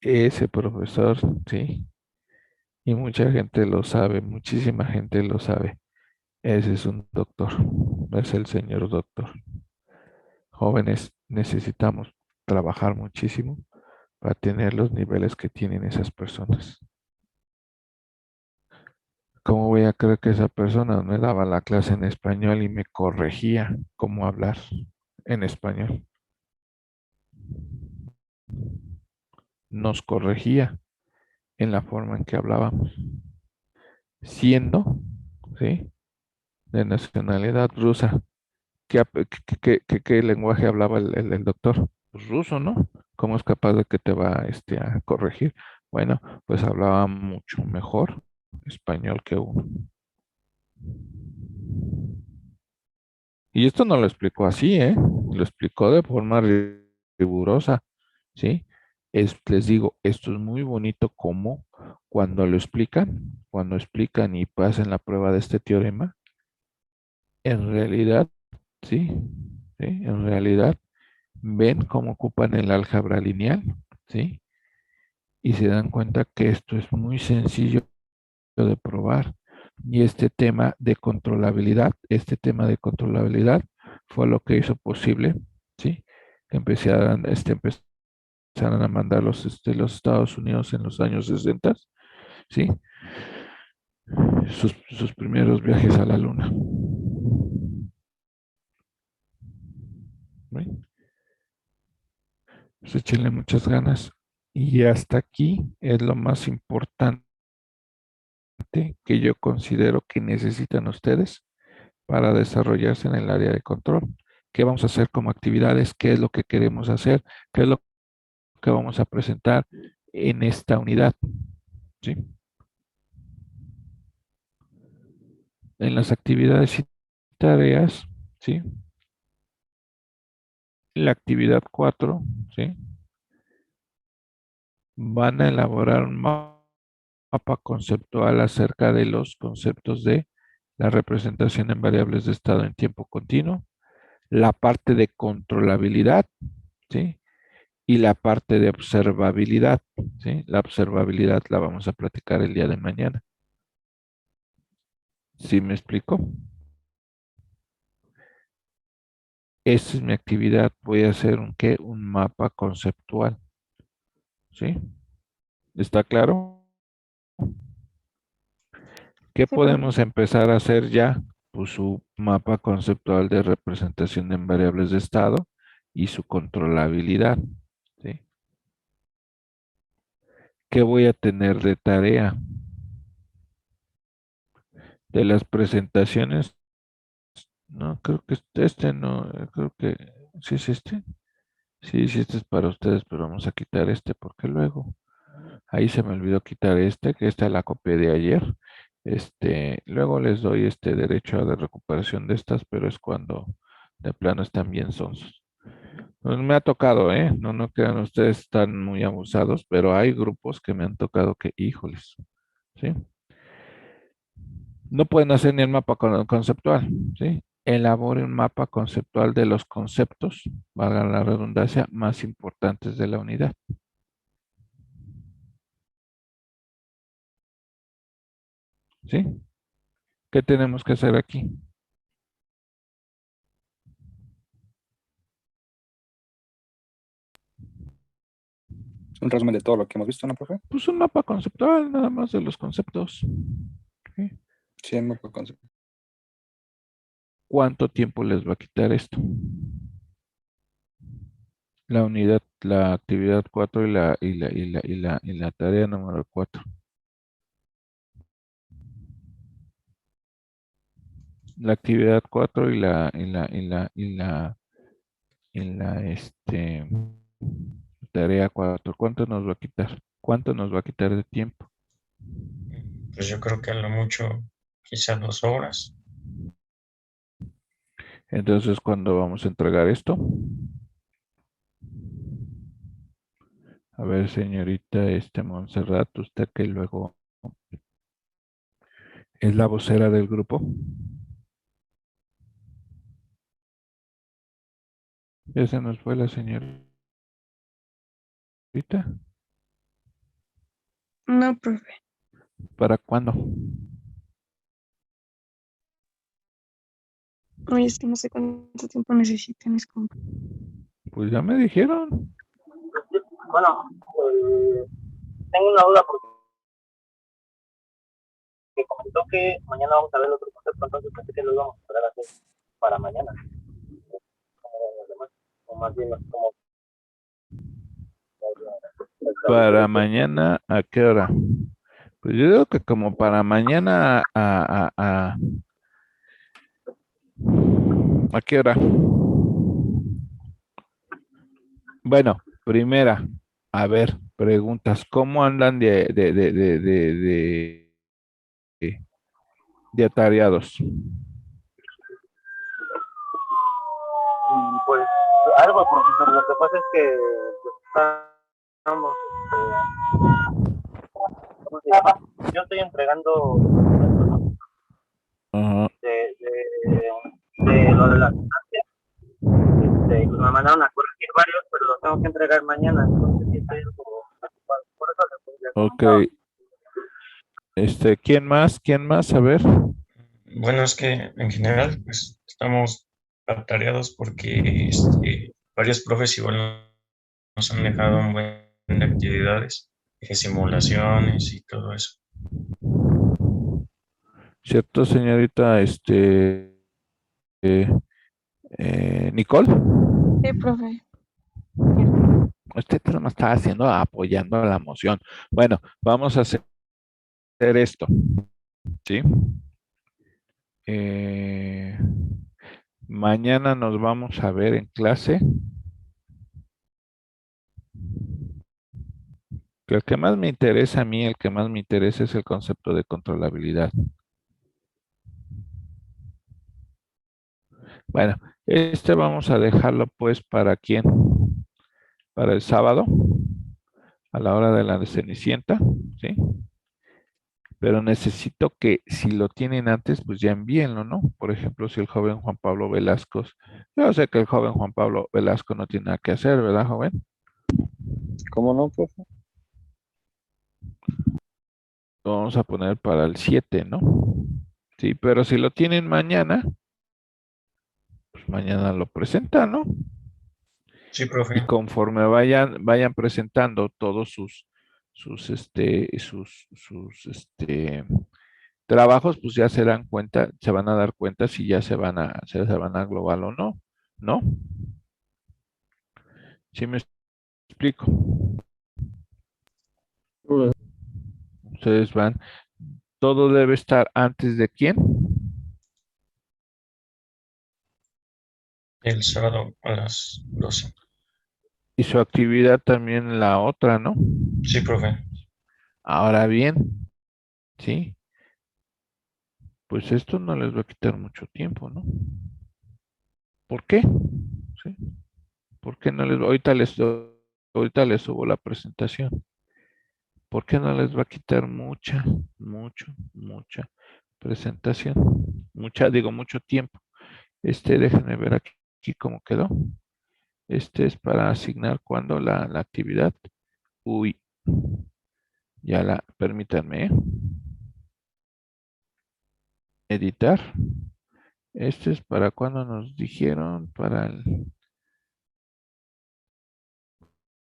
Ese profesor, sí, y mucha gente lo sabe, muchísima gente lo sabe. Ese es un doctor, es el señor doctor. Jóvenes, necesitamos trabajar muchísimo para tener los niveles que tienen esas personas. ¿Cómo voy a creer que esa persona me daba la clase en español y me corregía cómo hablar en español? Nos corregía en la forma en que hablábamos, siendo, ¿sí? De nacionalidad rusa. ¿Qué lenguaje hablaba el doctor? Pues ruso, ¿no? ¿Cómo es capaz de que te va a corregir? Bueno, pues hablaba mucho mejor español que uno. Y esto no lo explicó así, ¿eh? Lo explicó de forma rigurosa, ¿sí? Les digo, esto es muy bonito como cuando lo explican, cuando explican y pasan la prueba de este teorema, en realidad, ¿sí? ¿Sí? En realidad, ven cómo ocupan el álgebra lineal, ¿sí? Y se dan cuenta que esto es muy sencillo de probar. Y este tema de controlabilidad fue lo que hizo posible, ¿sí? Que empezaran a mandar los Estados Unidos en los años 60, ¿sí? Sus primeros viajes a la Luna. ¿Sí? Pues échenle muchas ganas. Y hasta aquí es lo más importante que yo considero que necesitan ustedes para desarrollarse en el área de control. ¿Qué vamos a hacer como actividades? ¿Qué es lo que queremos hacer? ¿Qué es lo que vamos a presentar en esta unidad? ¿Sí? En las actividades y tareas, ¿sí? La actividad 4, ¿sí? Van a elaborar un mapa conceptual acerca de los conceptos de la representación en variables de estado en tiempo continuo, la parte de controlabilidad, ¿sí? Y la parte de observabilidad, ¿sí? La observabilidad la vamos a platicar el día de mañana. ¿Sí me explico? Esta es mi actividad. Voy a hacer un mapa conceptual, ¿sí? ¿Está claro? ¿Qué Sí, profe. podemos empezar a hacer ya? Pues su mapa conceptual de representación en variables de estado y su controlabilidad, ¿sí? ¿Qué voy a tener de tarea? De las presentaciones, no, creo que no, creo que sí es este. Sí, sí, este es para ustedes, pero vamos a quitar este porque luego, ahí se me olvidó quitar que esta la copié de ayer. Luego les doy este derecho de recuperación de estas, pero es cuando de plano están bien sonsos. Pues me ha tocado, ¿eh? No crean ustedes están muy abusados, pero hay grupos que me han tocado que, híjoles, ¿sí? No pueden hacer ni el mapa conceptual, ¿sí? Elabore un mapa conceptual de los conceptos, valga la redundancia, más importantes de la unidad. ¿Sí? ¿Qué tenemos que hacer aquí? Es un resumen de todo lo que hemos visto, ¿no, profe? Pues un mapa conceptual, nada más de los conceptos. ¿Sí? Sí, no puedo concepto. ¿Cuánto tiempo les va a quitar esto? La unidad, la actividad 4 y la tarea número 4. La actividad 4 y la tarea 4. ¿Cuánto nos va a quitar? ¿Cuánto nos va a quitar de tiempo? Pues yo creo que a lo mucho, quizás 2 horas. Entonces, ¿cuándo vamos a entregar esto? A ver, señorita Montserrat, usted que luego es la vocera del grupo. Ya se nos fue la señorita. No, profe. ¿Para cuándo? Oye, es que no sé cuánto tiempo necesitan mis compas. Pues ya me dijeron. Bueno, tengo una duda porque comentó que mañana vamos a ver el otro concepto, entonces pensé que lo íbamos a poder hacer para mañana. O más bien, como Para mañana, ¿a qué hora? Pues yo digo que como para mañana, ¿a qué hora? Bueno, primera, a ver, preguntas, ¿cómo andan de atareados? pues algo, profesor. Lo que pasa es que pues, estamos, ¿cómo se llama? Yo estoy entregando Ajá, de lo de la distancia. Pues me mandaron a corregir varios, pero los tengo que entregar mañana. Entonces sí estoy como preocupado. Por eso le ok. comentaba. ¿Quién más? ¿Quién más? A ver. Bueno, es que en general, pues estamos atareados porque varios profes igual nos han dejado un buen de actividades, simulaciones y todo eso. ¿Cierto, señorita, eh, Nicole? Sí, profe. Usted me está haciendo apoyando la moción. Bueno, vamos a hacer esto, ¿sí? Eh, mañana nos vamos a ver en clase. Que el que más me interesa a mí, el que más me interesa es el concepto de controlabilidad. Bueno, vamos a dejarlo pues para quién, para el sábado, a la hora de la Cenicienta, ¿sí? Pero necesito que si lo tienen antes, pues ya envíenlo, ¿no? Por ejemplo, si el joven Juan Pablo Velasco, yo sé que el joven Juan Pablo Velasco no tiene nada que hacer, ¿verdad, joven? ¿Cómo no, profe? Lo vamos a poner para el 7, ¿no? Sí, pero si lo tienen mañana, pues mañana lo presentan, ¿no? Sí, Y profe. conforme vayan presentando todos sus trabajos, pues ya se dan cuenta, se van a dar cuenta si ya se van a global o no, ¿no? ¿Sí me explico? Ustedes van, todo debe estar antes de quién, El sábado a las 12. y su actividad también la otra, ¿no? Sí, profe. Ahora bien, ¿sí? Pues esto no les va a quitar mucho tiempo, ¿no? ¿Por qué? ¿Sí? ¿Por qué no les va? Ahorita les subo la presentación. ¿Por qué no les va a quitar mucha presentación? Mucho tiempo. Déjenme ver aquí cómo quedó. Es para asignar cuando la actividad. Uy, permítanme, ¿eh? editar. Este es para cuando nos dijeron, para el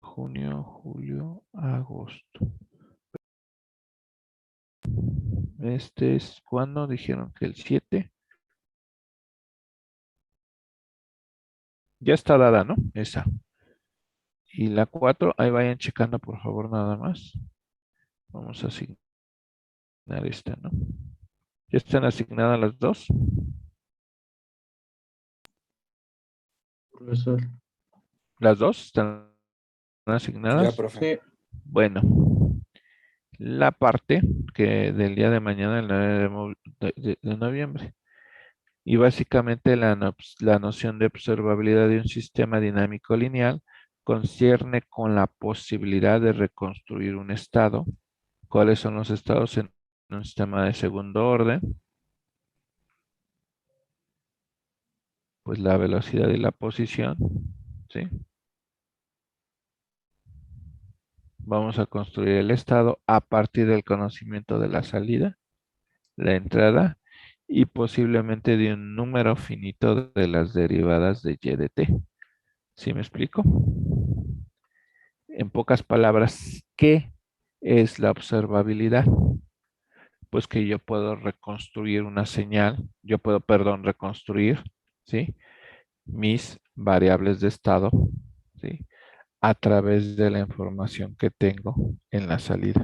junio, julio, agosto. Este es cuando dijeron que el 7. Ya está dada, ¿no? Esa. Y la 4, ahí vayan checando por favor nada más. Vamos a asignar esta, ¿no? ¿Ya están asignadas las dos? Profesor. ¿Las dos están Ya, asignadas? profe. Sí. Bueno, la parte que del día de mañana, el 9 de noviembre. Y básicamente la noción de observabilidad de un sistema dinámico lineal concierne con la posibilidad de reconstruir un estado. ¿Cuáles son los estados en un sistema de segundo orden? Pues la velocidad y la posición, ¿sí? Vamos a construir el estado a partir del conocimiento de la salida, la entrada y posiblemente de un número finito de las derivadas de y de t. ¿Sí me explico? En pocas palabras, ¿qué es la observabilidad? Pues que yo puedo reconstruir una señal, yo puedo, perdón, reconstruir, ¿sí? Mis variables de estado, ¿sí? A través de la información que tengo en la salida.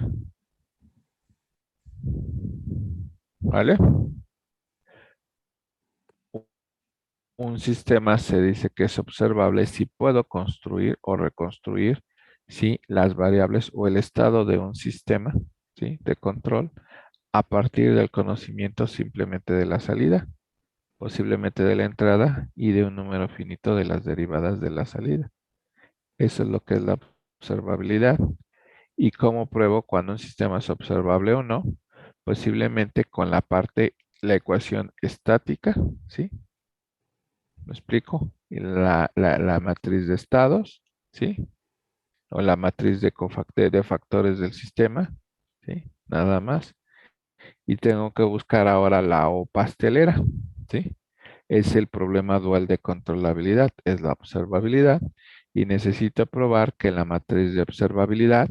¿Vale? Un sistema se dice que es observable si puedo construir o reconstruir, ¿sí? Las variables o el estado de un sistema, ¿sí? De control a partir del conocimiento simplemente de la salida, posiblemente de la entrada y de un número finito de las derivadas de la salida. Eso es lo que es la observabilidad. ¿Y cómo pruebo cuando un sistema es observable o no? Posiblemente con la parte, la ecuación estática, ¿sí? ¿Me explico? Y la matriz de estados, ¿sí? O la matriz de factores del sistema, ¿sí? Nada más. Y tengo que buscar ahora la O pastelera, ¿sí? Es el problema dual de controlabilidad, es la observabilidad. Y necesito probar que la matriz de observabilidad,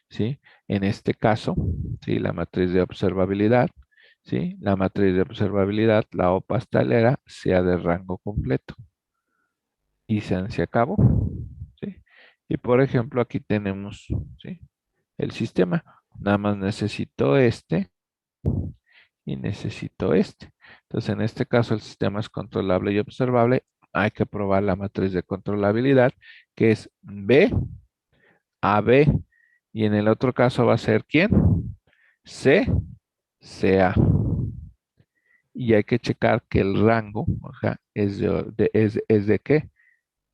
¿sí? En este caso, ¿sí? La matriz de observabilidad, ¿sí? La matriz de observabilidad, la O pastelera, sea de rango completo. Y se acabó, ¿sí? Y por ejemplo, aquí tenemos, ¿sí? El sistema. Nada más necesito este y necesito este. Entonces, en este caso, el sistema es controlable y observable. Hay que probar la matriz de controlabilidad, que es B, AB. Y en el otro caso va a ser ¿quién? C, CA. Y hay que checar que el rango, o sea, es de ¿qué?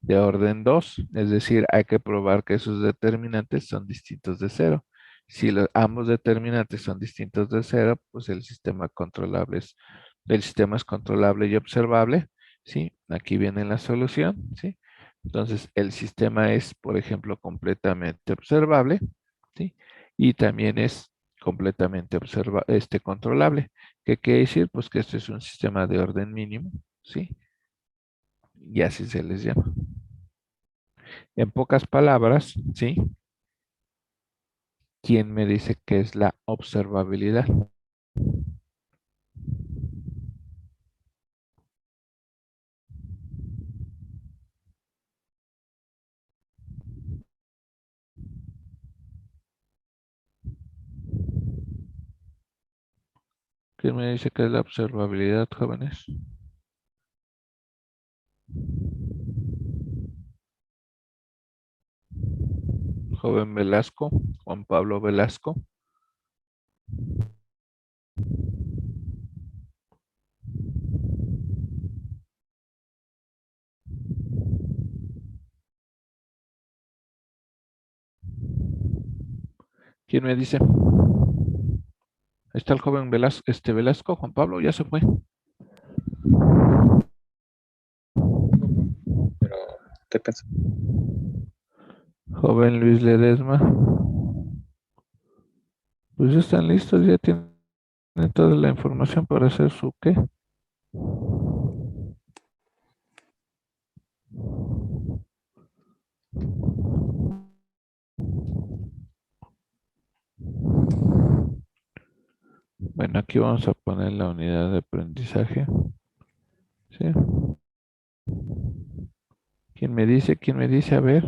De orden 2, es decir, hay que probar que sus determinantes son distintos de 0. Si ambos determinantes son distintos de 0, pues el sistema es controlable y observable, ¿sí? Aquí viene la solución, ¿sí? Entonces, el sistema es, por ejemplo, completamente observable, ¿sí? Y también es completamente controlable. ¿Qué quiere decir? Pues que este es un sistema de orden mínimo, ¿sí? Y así se les llama. En pocas palabras, ¿sí? ¿Quién me dice qué es la observabilidad? ¿Quién me dice qué es la observabilidad, jóvenes? Joven Velasco, Juan Pablo Velasco. ¿Quién me dice? Ahí está el joven Velasco, Juan Pablo, ya se fue. Pero estoy pensando. Joven Luis Ledesma. Pues ya están listos, ya tienen toda la información para hacer su qué. Bueno, aquí vamos a poner la unidad de aprendizaje. ¿Sí? ¿Quién me dice? ¿Quién me dice? A ver.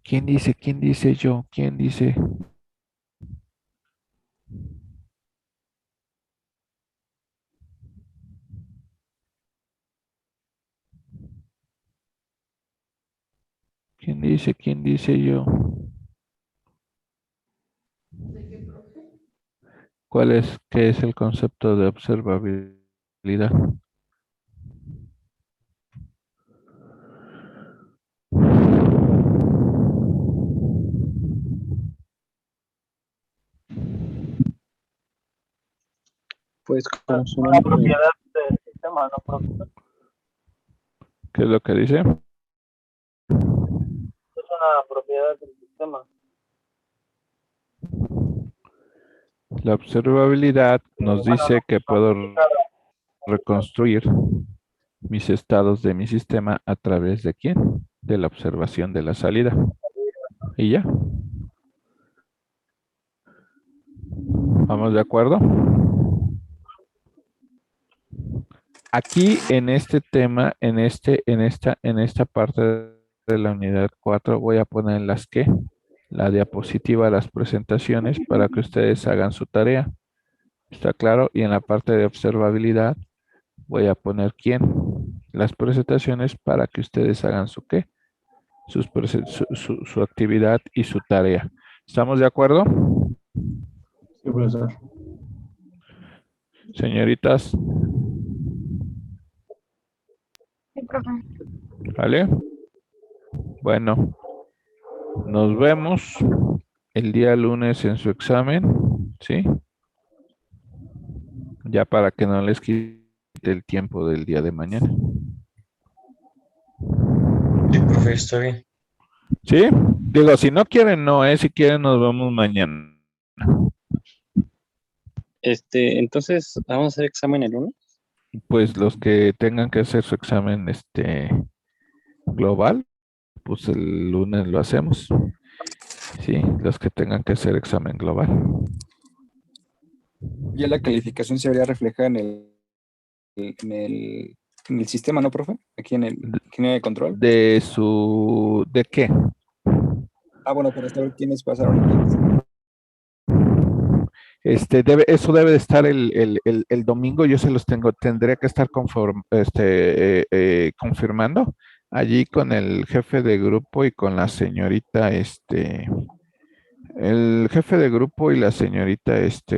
¿Quién dice? ¿Quién dice yo? ¿Quién dice? ¿Quién dice? ¿Quién dice yo? ¿Cuál es, qué es el concepto de observabilidad? Pues como su Una nombre, propiedad del sistema, ¿no, profesor? ¿Qué es lo que dice? Es una propiedad del sistema. La observabilidad nos Bueno, dice que no puedo aplicada. reconstruir mis estados de mi sistema a través de quién? De la observación de la salida. ¿Y ya? ¿Vamos de acuerdo? Aquí en este tema, en esta parte de la unidad 4, voy a poner las que, la diapositiva, las presentaciones para que ustedes hagan su tarea. ¿Está claro? Y en la parte de observabilidad voy a poner quién, las presentaciones para que ustedes hagan su qué, su actividad y su tarea. ¿Estamos de acuerdo? sí, profesor. Señoritas, Sí, profe. ¿vale? Bueno, nos vemos el día lunes en su examen, ¿sí? Ya para que no les quite el tiempo del día de mañana. Sí, profe, está bien. ¿Sí? Digo, si no quieren, no, si quieren nos vemos mañana. Entonces, ¿vamos a hacer examen el lunes? Pues los que tengan que hacer su examen global, pues el lunes lo hacemos. Sí, los que tengan que hacer examen global. Ya la calificación se vería reflejada en el sistema, ¿no, profe? Aquí en el control. ¿De qué? Bueno, para saber quiénes pasaron y quiénes no. Eso debe de estar el domingo, yo se los tendría que estar confirmando allí con el jefe de grupo y con la señorita, el jefe de grupo y la señorita,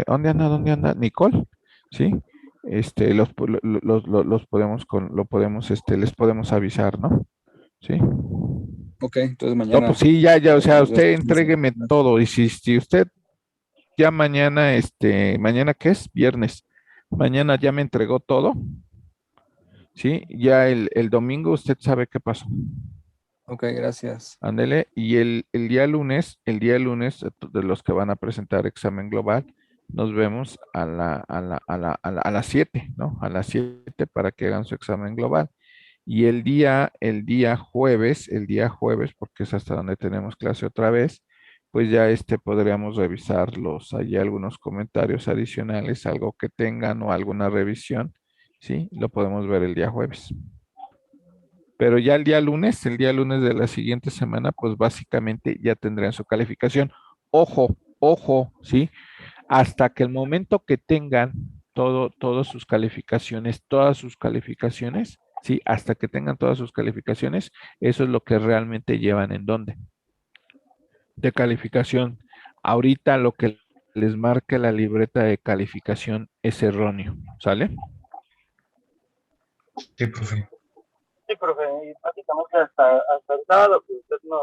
¿dónde anda? ¿Dónde anda? Nicole, ¿sí? Los podemos, les podemos avisar, ¿no? Sí. Ok, entonces No, mañana. pues sí, ya, o sea, los dos usted tenemos entrégueme información. todo y si usted ya mañana, mañana ¿qué es? Viernes. Mañana ya me entregó todo, ¿sí? Ya el domingo usted sabe qué pasó. Ok, gracias. Ándele. Y el día lunes, de los que van a presentar examen global, nos vemos a las 7, ¿no? A las 7 para que hagan su examen global. Y el día jueves, porque es hasta donde tenemos clase otra vez, pues ya podríamos revisar hay algunos comentarios adicionales, algo que tengan o alguna revisión, ¿sí? Lo podemos ver el día jueves. Pero ya el día lunes de la siguiente semana, pues básicamente ya tendrán su calificación. Ojo, ¿sí? Hasta que el momento que tengan todas sus calificaciones, ¿sí? Hasta que tengan todas sus calificaciones, eso es lo que realmente llevan en dónde. De calificación. Ahorita lo que les marca la libreta de calificación es erróneo, ¿sale? Sí, profe. Sí, profe, y básicamente hasta el sábado que usted no...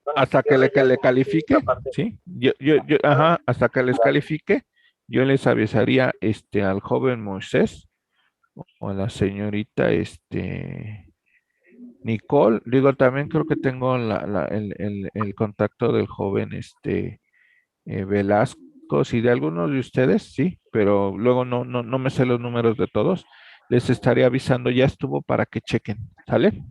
Bueno, Hasta que cierre ya le como que califique, esta parte. ¿sí? Hasta que les califique, yo les avisaría al joven Moisés o a la señorita, Nicole. Digo, también creo que tengo el contacto del joven, Velasco, y de algunos de ustedes, sí, pero luego no me sé los números de todos. Les estaré avisando, ya estuvo para que chequen, ¿sale?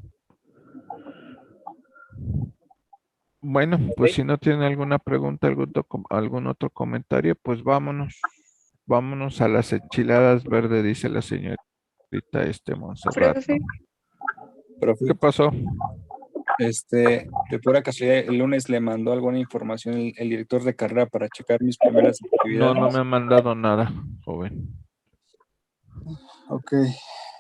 Bueno, pues si no tienen alguna pregunta, algún otro comentario, pues vámonos. Vámonos a las enchiladas verdes, dice la señorita Montserrat, ¿no? Profe, Profe, ¿Qué pasó? de pura casualidad, el lunes le mandó alguna información el director de carrera para checar mis primeras No, actividades. no me ha mandado nada, joven. Ok.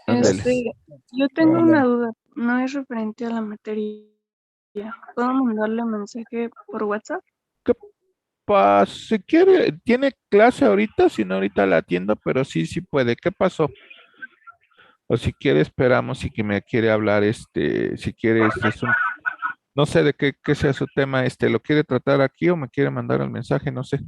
Ándele. yo tengo Vale. una duda, no es referente a la materia. ¿Puedo mandarle mensaje por WhatsApp? Si quiere, tiene clase ahorita, si no ahorita la atiendo, pero sí puede. ¿Qué pasó? O si quiere, esperamos y que me quiere hablar, si quiere, no sé de qué sea su tema, ¿lo quiere tratar aquí o me quiere mandar el mensaje? No sé.